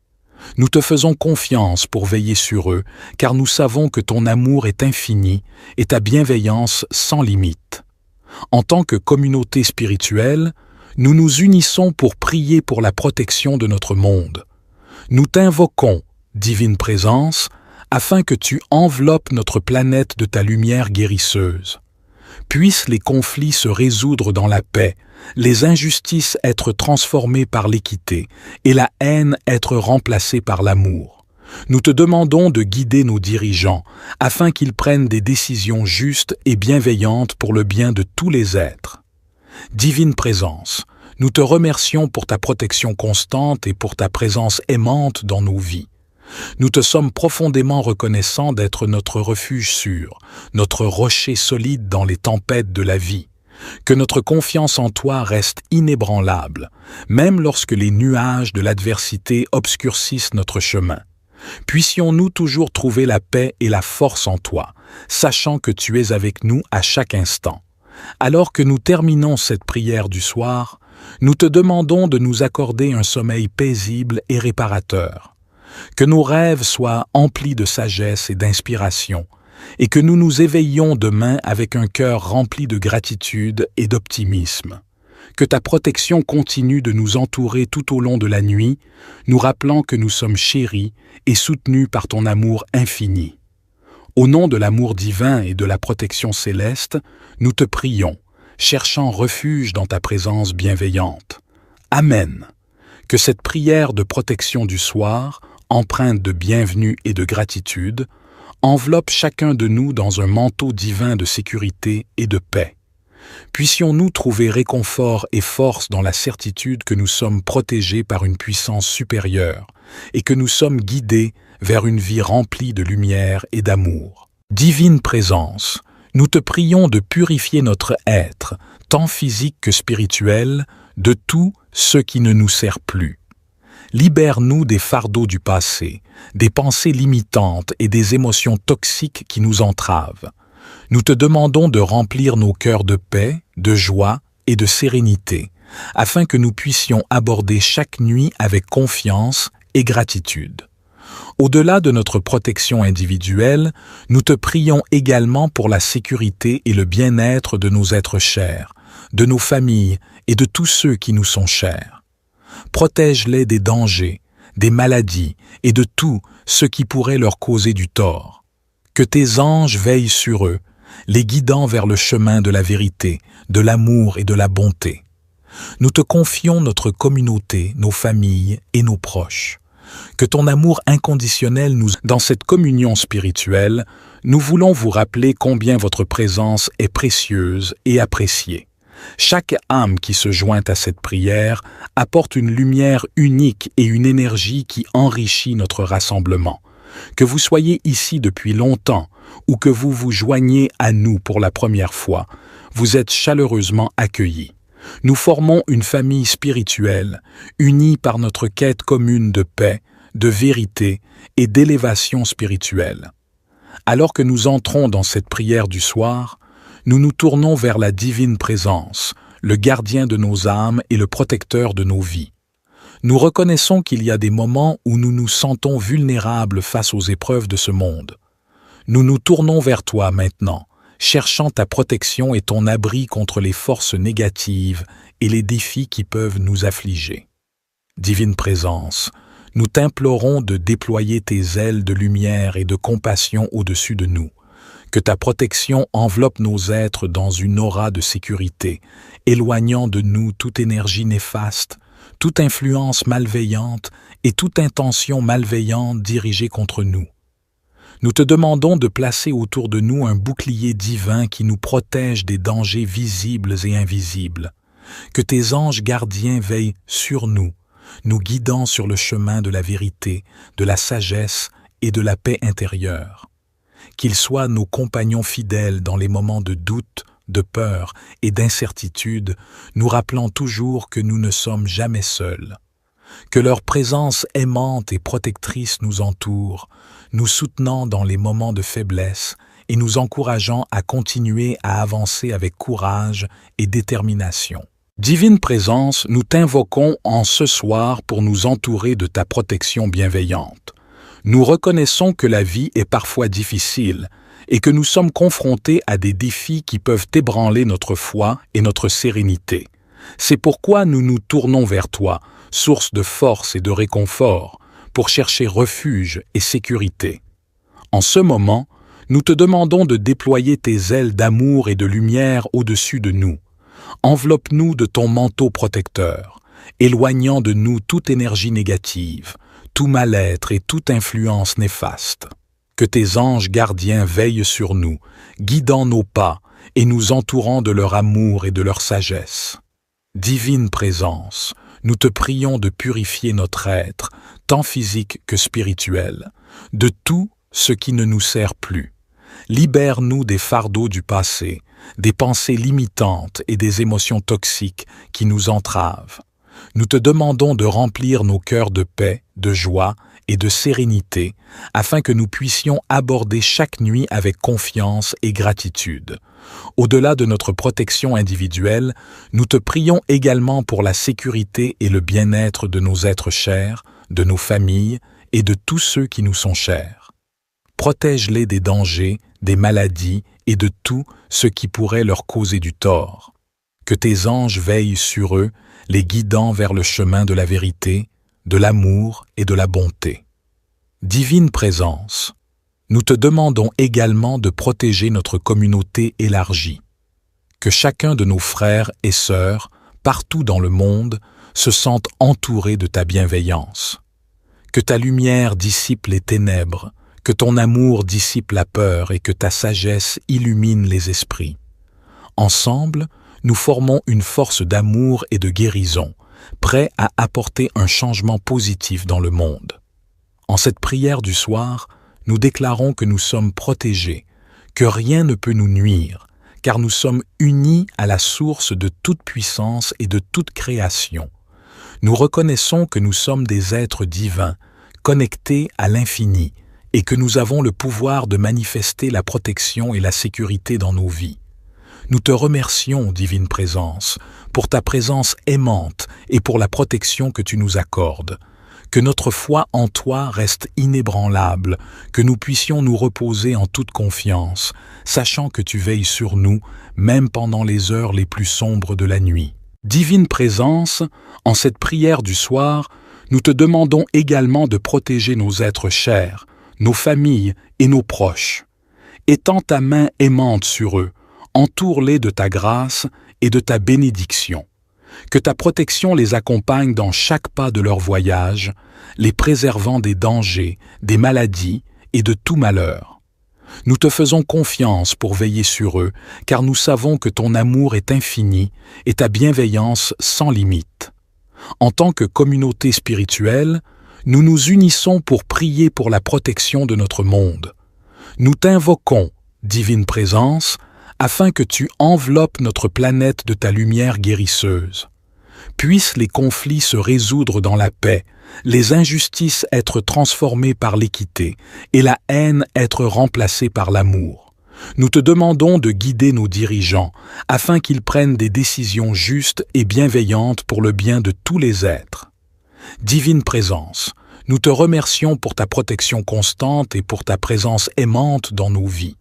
Speaker 1: Nous te faisons confiance pour veiller sur eux, car nous savons que ton amour est infini et ta bienveillance sans limite. En tant que communauté spirituelle, nous nous unissons pour prier pour la protection de notre monde. Nous t'invoquons, Divine Présence, afin que tu enveloppes notre planète de ta lumière guérisseuse. Puissent les conflits se résoudre dans la paix, les injustices être transformées par l'équité et la haine être remplacée par l'amour. Nous te demandons de guider nos dirigeants afin qu'ils prennent des décisions justes et bienveillantes pour le bien de tous les êtres. Divine Présence, nous te remercions pour ta protection constante et pour ta présence aimante dans nos vies. Nous te sommes profondément reconnaissants d'être notre refuge sûr, notre rocher solide dans les tempêtes de la vie. Que notre confiance en toi reste inébranlable, même lorsque les nuages de l'adversité obscurcissent notre chemin. Puissions-nous toujours trouver la paix et la force en toi, sachant que tu es avec nous à chaque instant. Alors que nous terminons cette prière du soir, nous te demandons de nous accorder un sommeil paisible et réparateur. Que nos rêves soient emplis de sagesse et d'inspiration, et que nous nous éveillions demain avec un cœur rempli de gratitude et d'optimisme. Que ta protection continue de nous entourer tout au long de la nuit, nous rappelant que nous sommes chéris et soutenus par ton amour infini. Au nom de l'amour divin et de la protection céleste, nous te prions, cherchant refuge dans ta présence bienveillante. Amen. Que cette prière de protection du soir, empreinte de bienvenue et de gratitude, enveloppe chacun de nous dans un manteau divin de sécurité et de paix. Puissions-nous trouver réconfort et force dans la certitude que nous sommes protégés par une puissance supérieure et que nous sommes guidés vers une vie remplie de lumière et d'amour. Divine Présence, nous te prions de purifier notre être, tant physique que spirituel, de tout ce qui ne nous sert plus. Libère-nous des fardeaux du passé, des pensées limitantes et des émotions toxiques qui nous entravent. Nous te demandons de remplir nos cœurs de paix, de joie et de sérénité, afin que nous puissions aborder chaque nuit avec confiance et gratitude. Au-delà de notre protection individuelle, nous te prions également pour la sécurité et le bien-être de nos êtres chers, de nos familles et de tous ceux qui nous sont chers. Protège-les des dangers, des maladies et de tout ce qui pourrait leur causer du tort. Que tes anges veillent sur eux, les guidant vers le chemin de la vérité, de l'amour et de la bonté. Nous te confions notre communauté, nos familles et nos proches. Que ton amour inconditionnel nous... Dans cette communion spirituelle, nous voulons vous rappeler combien votre présence est précieuse et appréciée. Chaque âme qui se joint à cette prière apporte une lumière unique et une énergie qui enrichit notre rassemblement. Que vous soyez ici depuis longtemps ou que vous vous joigniez à nous pour la première fois, vous êtes chaleureusement accueillis. Nous formons une famille spirituelle, unie par notre quête commune de paix, de vérité et d'élévation spirituelle. Alors que nous entrons dans cette prière du soir, nous nous tournons vers la divine présence, le gardien de nos âmes et le protecteur de nos vies. Nous reconnaissons qu'il y a des moments où nous nous sentons vulnérables face aux épreuves de ce monde. Nous nous tournons vers toi maintenant, cherchant ta protection et ton abri contre les forces négatives et les défis qui peuvent nous affliger. Divine présence, nous t'implorons de déployer tes ailes de lumière et de compassion au-dessus de nous. Que ta protection enveloppe nos êtres dans une aura de sécurité, éloignant de nous toute énergie néfaste, toute influence malveillante et toute intention malveillante dirigée contre nous. Nous te demandons de placer autour de nous un bouclier divin qui nous protège des dangers visibles et invisibles. Que tes anges gardiens veillent sur nous, nous guidant sur le chemin de la vérité, de la sagesse et de la paix intérieure. Qu'ils soient nos compagnons fidèles dans les moments de doute, de peur et d'incertitude, nous rappelant toujours que nous ne sommes jamais seuls. Que leur présence aimante et protectrice nous entoure, nous soutenant dans les moments de faiblesse et nous encourageant à continuer à avancer avec courage et détermination. Divine présence, nous t'invoquons en ce soir pour nous entourer de ta protection bienveillante. Nous reconnaissons que la vie est parfois difficile et que nous sommes confrontés à des défis qui peuvent ébranler notre foi et notre sérénité. C'est pourquoi nous nous tournons vers toi, source de force et de réconfort, pour chercher refuge et sécurité. En ce moment, nous te demandons de déployer tes ailes d'amour et de lumière au-dessus de nous. Enveloppe-nous de ton manteau protecteur, éloignant de nous toute énergie négative, tout mal-être et toute influence néfaste. Que tes anges gardiens veillent sur nous, guidant nos pas et nous entourant de leur amour et de leur sagesse. Divine présence, nous te prions de purifier notre être, tant physique que spirituel, de tout ce qui ne nous sert plus. Libère-nous des fardeaux du passé, des pensées limitantes et des émotions toxiques qui nous entravent. Nous te demandons de remplir nos cœurs de paix, de joie et de sérénité, afin que nous puissions aborder chaque nuit avec confiance et gratitude. Au-delà de notre protection individuelle, nous te prions également pour la sécurité et le bien-être de nos êtres chers, de nos familles et de tous ceux qui nous sont chers. Protège-les des dangers, des maladies et de tout ce qui pourrait leur causer du tort. Que tes anges veillent sur eux, les guidant vers le chemin de la vérité, de l'amour et de la bonté. Divine présence, nous te demandons également de protéger notre communauté élargie. Que chacun de nos frères et sœurs, partout dans le monde, se sente entouré de ta bienveillance. Que ta lumière dissipe les ténèbres, que ton amour dissipe la peur et que ta sagesse illumine les esprits. Ensemble, nous formons une force d'amour et de guérison, prêts à apporter un changement positif dans le monde. En cette prière du soir, nous déclarons que nous sommes protégés, que rien ne peut nous nuire, car nous sommes unis à la source de toute puissance et de toute création. Nous reconnaissons que nous sommes des êtres divins, connectés à l'infini, et que nous avons le pouvoir de manifester la protection et la sécurité dans nos vies. Nous te remercions, divine présence, pour ta présence aimante et pour la protection que tu nous accordes. Que notre foi en toi reste inébranlable, que nous puissions nous reposer en toute confiance, sachant que tu veilles sur nous, même pendant les heures les plus sombres de la nuit. Divine présence, en cette prière du soir, Nous te demandons également de protéger nos êtres chers, nos familles et nos proches. Étends ta main aimante sur eux, entoure-les de ta grâce et de ta bénédiction. Que ta protection les accompagne dans chaque pas de leur voyage, les préservant des dangers, des maladies et de tout malheur. Nous te faisons confiance pour veiller sur eux, car nous savons que ton amour est infini et ta bienveillance sans limite. En tant que communauté spirituelle, nous nous unissons pour prier pour la protection de notre monde. Nous t'invoquons, divine présence, afin que tu enveloppes notre planète de ta lumière guérisseuse. Puissent les conflits se résoudre dans la paix, les injustices être transformées par l'équité et la haine être remplacée par l'amour. Nous te demandons de guider nos dirigeants afin qu'ils prennent des décisions justes et bienveillantes pour le bien de tous les êtres. Divine présence, nous te remercions pour ta protection constante et pour ta présence aimante dans nos vies.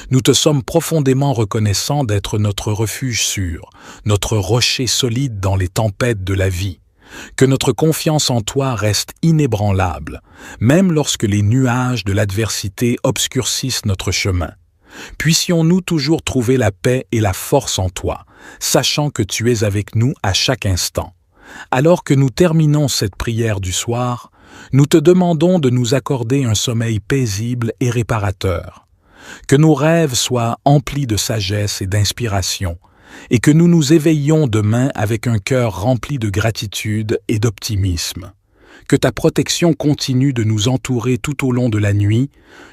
Speaker 1: Nous te sommes profondément reconnaissants d'être notre refuge sûr, notre rocher solide dans les tempêtes de la vie. Que notre confiance en toi reste inébranlable, même lorsque les nuages de l'adversité obscurcissent notre chemin. Puissions-nous toujours trouver la paix et la force en toi, sachant que tu es avec nous à chaque instant. Alors que nous terminons cette prière du soir, nous te demandons de nous accorder un sommeil paisible et réparateur. Que nos rêves soient emplis de sagesse et d'inspiration, et que nous nous éveillions demain avec un cœur rempli de gratitude et d'optimisme. Que ta protection continue de nous entourer tout au long de la nuit,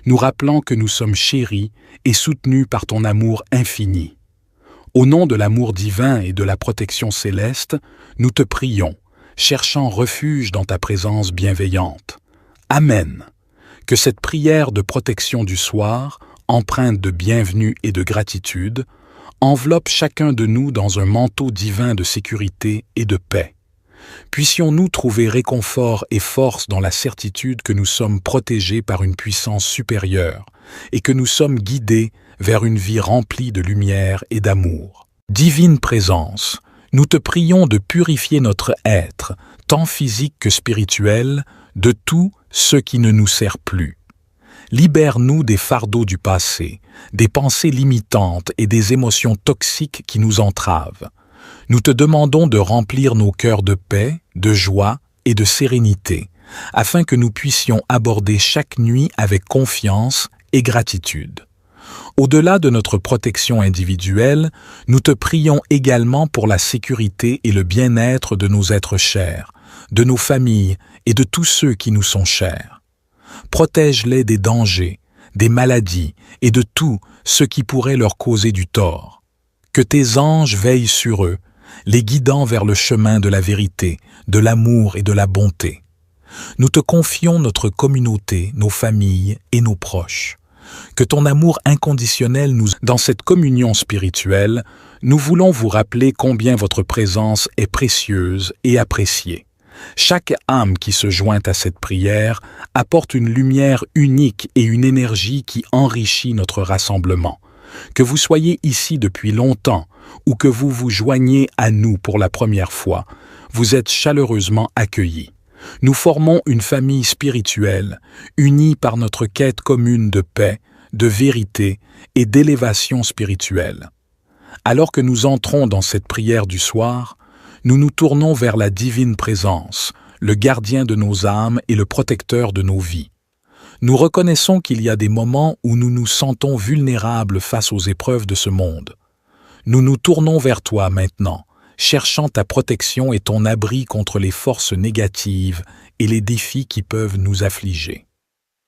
Speaker 1: nous rappelant que nous sommes chéris et soutenus par ton amour infini. Au nom de l'amour divin et de la protection céleste, nous te prions, cherchant refuge dans ta présence bienveillante. Amen. Que cette prière de protection du soir, empreinte de bienvenue et de gratitude, enveloppe chacun de nous dans un manteau divin de sécurité et de paix. Puissions-nous trouver réconfort et force dans la certitude que nous sommes protégés par une puissance supérieure et que nous sommes guidés vers une vie remplie de lumière et d'amour. Divine présence, nous te prions de purifier notre être, tant physique que spirituel, de tout ce qui ne nous sert plus. Libère-nous des fardeaux du passé, des pensées limitantes et des émotions toxiques qui nous entravent. Nous te demandons de remplir nos cœurs de paix, de joie et de sérénité, afin que nous puissions aborder chaque nuit avec confiance et gratitude. Au-delà de notre protection individuelle, nous te prions également pour la sécurité et le bien-être de nos êtres chers, de nos familles et de tous ceux qui nous sont chers. Protège-les des dangers, des maladies et de tout ce qui pourrait leur causer du tort. Que tes anges veillent sur eux, les guidant vers le chemin de la vérité, de l'amour et de la bonté. Nous te confions notre communauté, nos familles et nos proches. Que ton amour inconditionnel nous... Dans cette communion spirituelle, nous voulons vous rappeler combien votre présence est précieuse et appréciée. Chaque âme qui se joint à cette prière apporte une lumière unique et une énergie qui enrichit notre rassemblement. Que vous soyez ici depuis longtemps ou que vous vous joignez à nous pour la première fois, vous êtes chaleureusement accueillis. Nous formons une famille spirituelle, unie par notre quête commune de paix, de vérité et d'élévation spirituelle. Alors que nous entrons dans cette prière du soir, nous nous tournons vers la divine présence, le gardien de nos âmes et le protecteur de nos vies. Nous reconnaissons qu'il y a des moments où nous nous sentons vulnérables face aux épreuves de ce monde. Nous nous tournons vers toi maintenant, cherchant ta protection et ton abri contre les forces négatives et les défis qui peuvent nous affliger.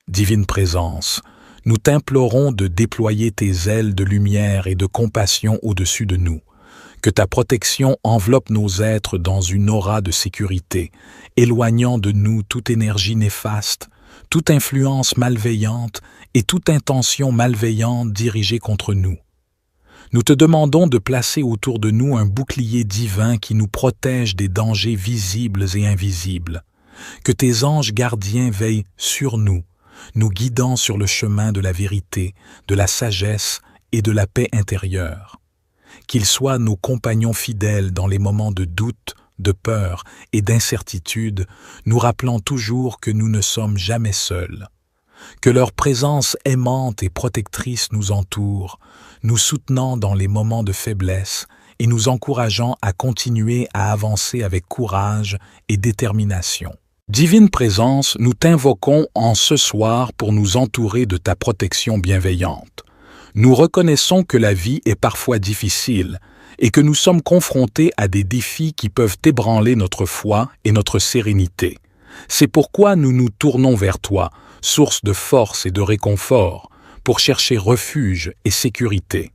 Speaker 1: Divine présence, nous t'implorons de déployer tes ailes de lumière et de compassion au-dessus de nous. Que ta protection enveloppe nos êtres dans une aura de sécurité, éloignant de nous toute énergie néfaste, toute influence malveillante et toute intention malveillante dirigée contre nous. Nous te demandons de placer autour de nous un bouclier divin qui nous protège des dangers visibles et invisibles. Que tes anges gardiens veillent sur nous, nous guidant sur le chemin de la vérité, de la sagesse et de la paix intérieure. Qu'ils soient nos compagnons fidèles dans les moments de doute, de peur et d'incertitude, nous rappelant toujours que nous ne sommes jamais seuls, que leur présence aimante et protectrice nous entoure, nous soutenant dans les moments de faiblesse et nous encourageant à continuer à avancer avec courage et détermination. Divine Présence, nous t'invoquons en ce soir pour nous entourer de ta protection bienveillante. Nous reconnaissons que la vie est parfois difficile et que nous sommes confrontés à des défis qui peuvent ébranler notre foi et notre sérénité. C'est pourquoi nous nous tournons vers toi, source de force et de réconfort, pour chercher refuge et sécurité.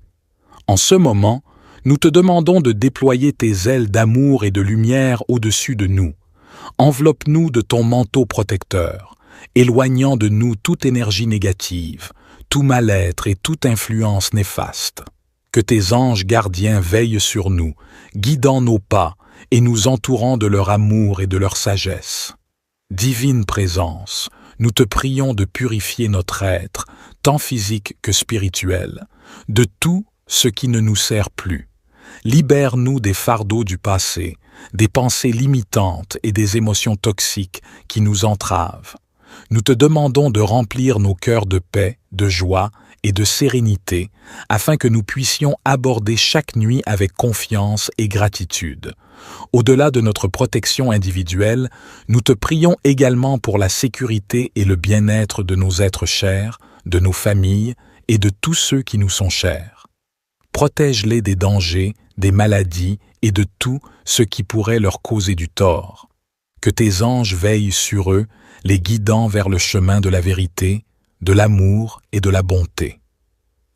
Speaker 1: En ce moment, nous te demandons de déployer tes ailes d'amour et de lumière au-dessus de nous. Enveloppe-nous de ton manteau protecteur, éloignant de nous toute énergie négative, tout mal-être et toute influence néfaste. Que tes anges gardiens veillent sur nous, guidant nos pas et nous entourant de leur amour et de leur sagesse. Divine Présence, nous te prions de purifier notre être, tant physique que spirituel, de tout ce qui ne nous sert plus. Libère-nous des fardeaux du passé, des pensées limitantes et des émotions toxiques qui nous entravent. Nous te demandons de remplir nos cœurs de paix, de joie et de sérénité, afin que nous puissions aborder chaque nuit avec confiance et gratitude. Au-delà de notre protection individuelle, nous te prions également pour la sécurité et le bien-être de nos êtres chers, de nos familles et de tous ceux qui nous sont chers. Protège-les des dangers, des maladies et de tout ce qui pourrait leur causer du tort. Que tes anges veillent sur eux, les guidant vers le chemin de la vérité, de l'amour et de la bonté.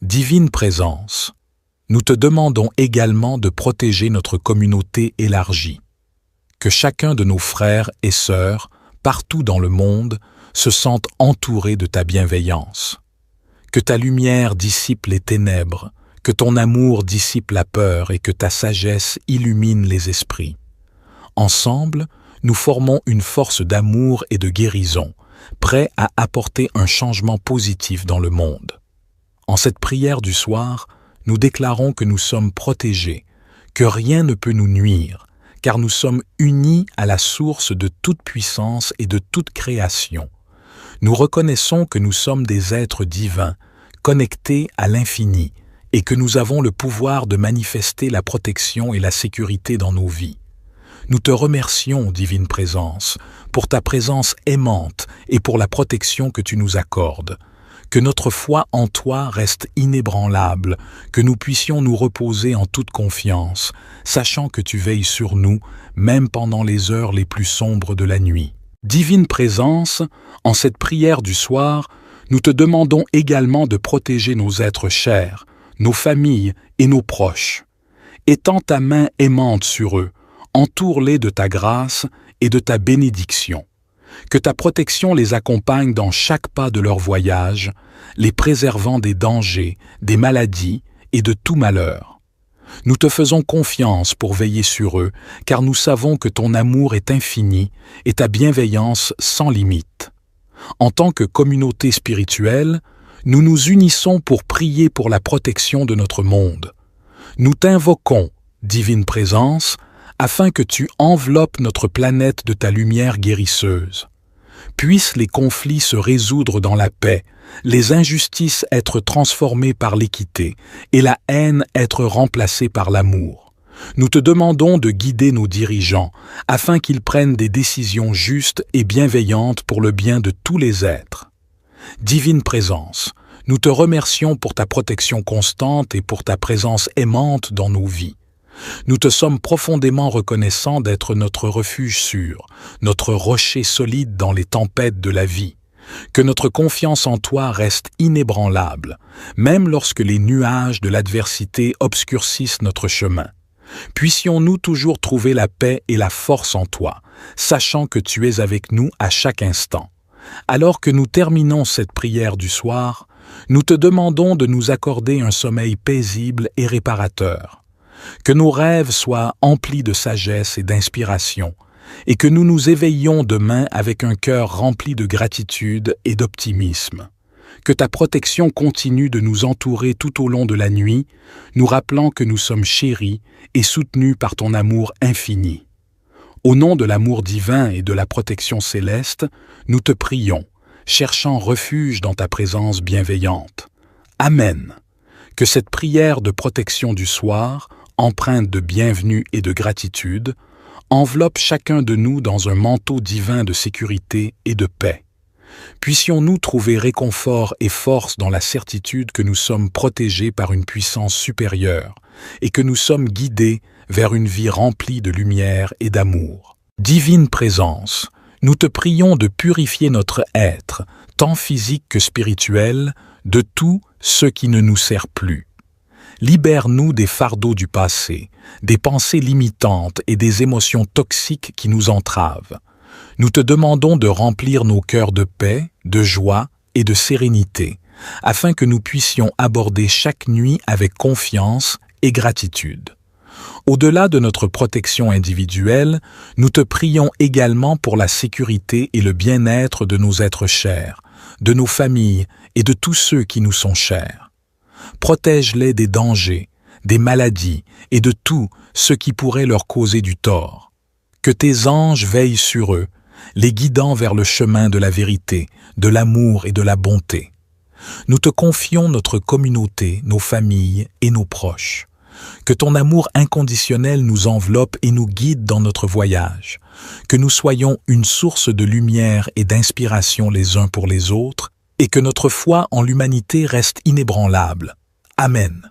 Speaker 1: Divine Présence, nous te demandons également de protéger notre communauté élargie. Que chacun de nos frères et sœurs, partout dans le monde, se sente entouré de ta bienveillance. Que ta lumière dissipe les ténèbres, que ton amour dissipe la peur et que ta sagesse illumine les esprits. Ensemble, nous formons une force d'amour et de guérison, prêts à apporter un changement positif dans le monde. En cette prière du soir, nous déclarons que nous sommes protégés, que rien ne peut nous nuire, car nous sommes unis à la source de toute puissance et de toute création. Nous reconnaissons que nous sommes des êtres divins, connectés à l'infini, et que nous avons le pouvoir de manifester la protection et la sécurité dans nos vies. Nous te remercions, Divine Présence, pour ta présence aimante et pour la protection que tu nous accordes. Que notre foi en toi reste inébranlable, que nous puissions nous reposer en toute confiance, sachant que tu veilles sur nous, même pendant les heures les plus sombres de la nuit. Divine Présence, en cette prière du soir, nous te demandons également de protéger nos êtres chers, nos familles et nos proches. Étends ta main aimante sur eux, entoure-les de ta grâce et de ta bénédiction. Que ta protection les accompagne dans chaque pas de leur voyage, les préservant des dangers, des maladies et de tout malheur. Nous te faisons confiance pour veiller sur eux, car nous savons que ton amour est infini et ta bienveillance sans limite. En tant que communauté spirituelle, nous nous unissons pour prier pour la protection de notre monde. Nous t'invoquons, Divine Présence, afin que tu enveloppes notre planète de ta lumière guérisseuse. Puissent les conflits se résoudre dans la paix, les injustices être transformées par l'équité et la haine être remplacée par l'amour. Nous te demandons de guider nos dirigeants afin qu'ils prennent des décisions justes et bienveillantes pour le bien de tous les êtres. Divine Présence, nous te remercions pour ta protection constante et pour ta présence aimante dans nos vies. Nous te sommes profondément reconnaissants d'être notre refuge sûr, notre rocher solide dans les tempêtes de la vie. Que notre confiance en toi reste inébranlable, même lorsque les nuages de l'adversité obscurcissent notre chemin. Puissions-nous toujours trouver la paix et la force en toi, sachant que tu es avec nous à chaque instant. Alors que nous terminons cette prière du soir, nous te demandons de nous accorder un sommeil paisible et réparateur. Que nos rêves soient emplis de sagesse et d'inspiration, et que nous nous éveillions demain avec un cœur rempli de gratitude et d'optimisme. Que ta protection continue de nous entourer tout au long de la nuit, nous rappelant que nous sommes chéris et soutenus par ton amour infini. Au nom de l'amour divin et de la protection céleste, nous te prions, cherchant refuge dans ta présence bienveillante. Amen. Que cette prière de protection du soir, empreinte de bienvenue et de gratitude, enveloppe chacun de nous dans un manteau divin de sécurité et de paix. Puissions-nous trouver réconfort et force dans la certitude que nous sommes protégés par une puissance supérieure et que nous sommes guidés vers une vie remplie de lumière et d'amour. Divine Présence, nous te prions de purifier notre être, tant physique que spirituel, de tout ce qui ne nous sert plus. Libère-nous des fardeaux du passé, des pensées limitantes et des émotions toxiques qui nous entravent. Nous te demandons de remplir nos cœurs de paix, de joie et de sérénité, afin que nous puissions aborder chaque nuit avec confiance et gratitude. Au-delà de notre protection individuelle, nous te prions également pour la sécurité et le bien-être de nos êtres chers, de nos familles et de tous ceux qui nous sont chers. Protège-les des dangers, des maladies et de tout ce qui pourrait leur causer du tort. Que tes anges veillent sur eux, les guidant vers le chemin de la vérité, de l'amour et de la bonté. Nous te confions notre communauté, nos familles et nos proches. Que ton amour inconditionnel nous enveloppe et nous guide dans notre voyage. Que nous soyons une source de lumière et d'inspiration les uns pour les autres et que notre foi en l'humanité reste inébranlable. Amen.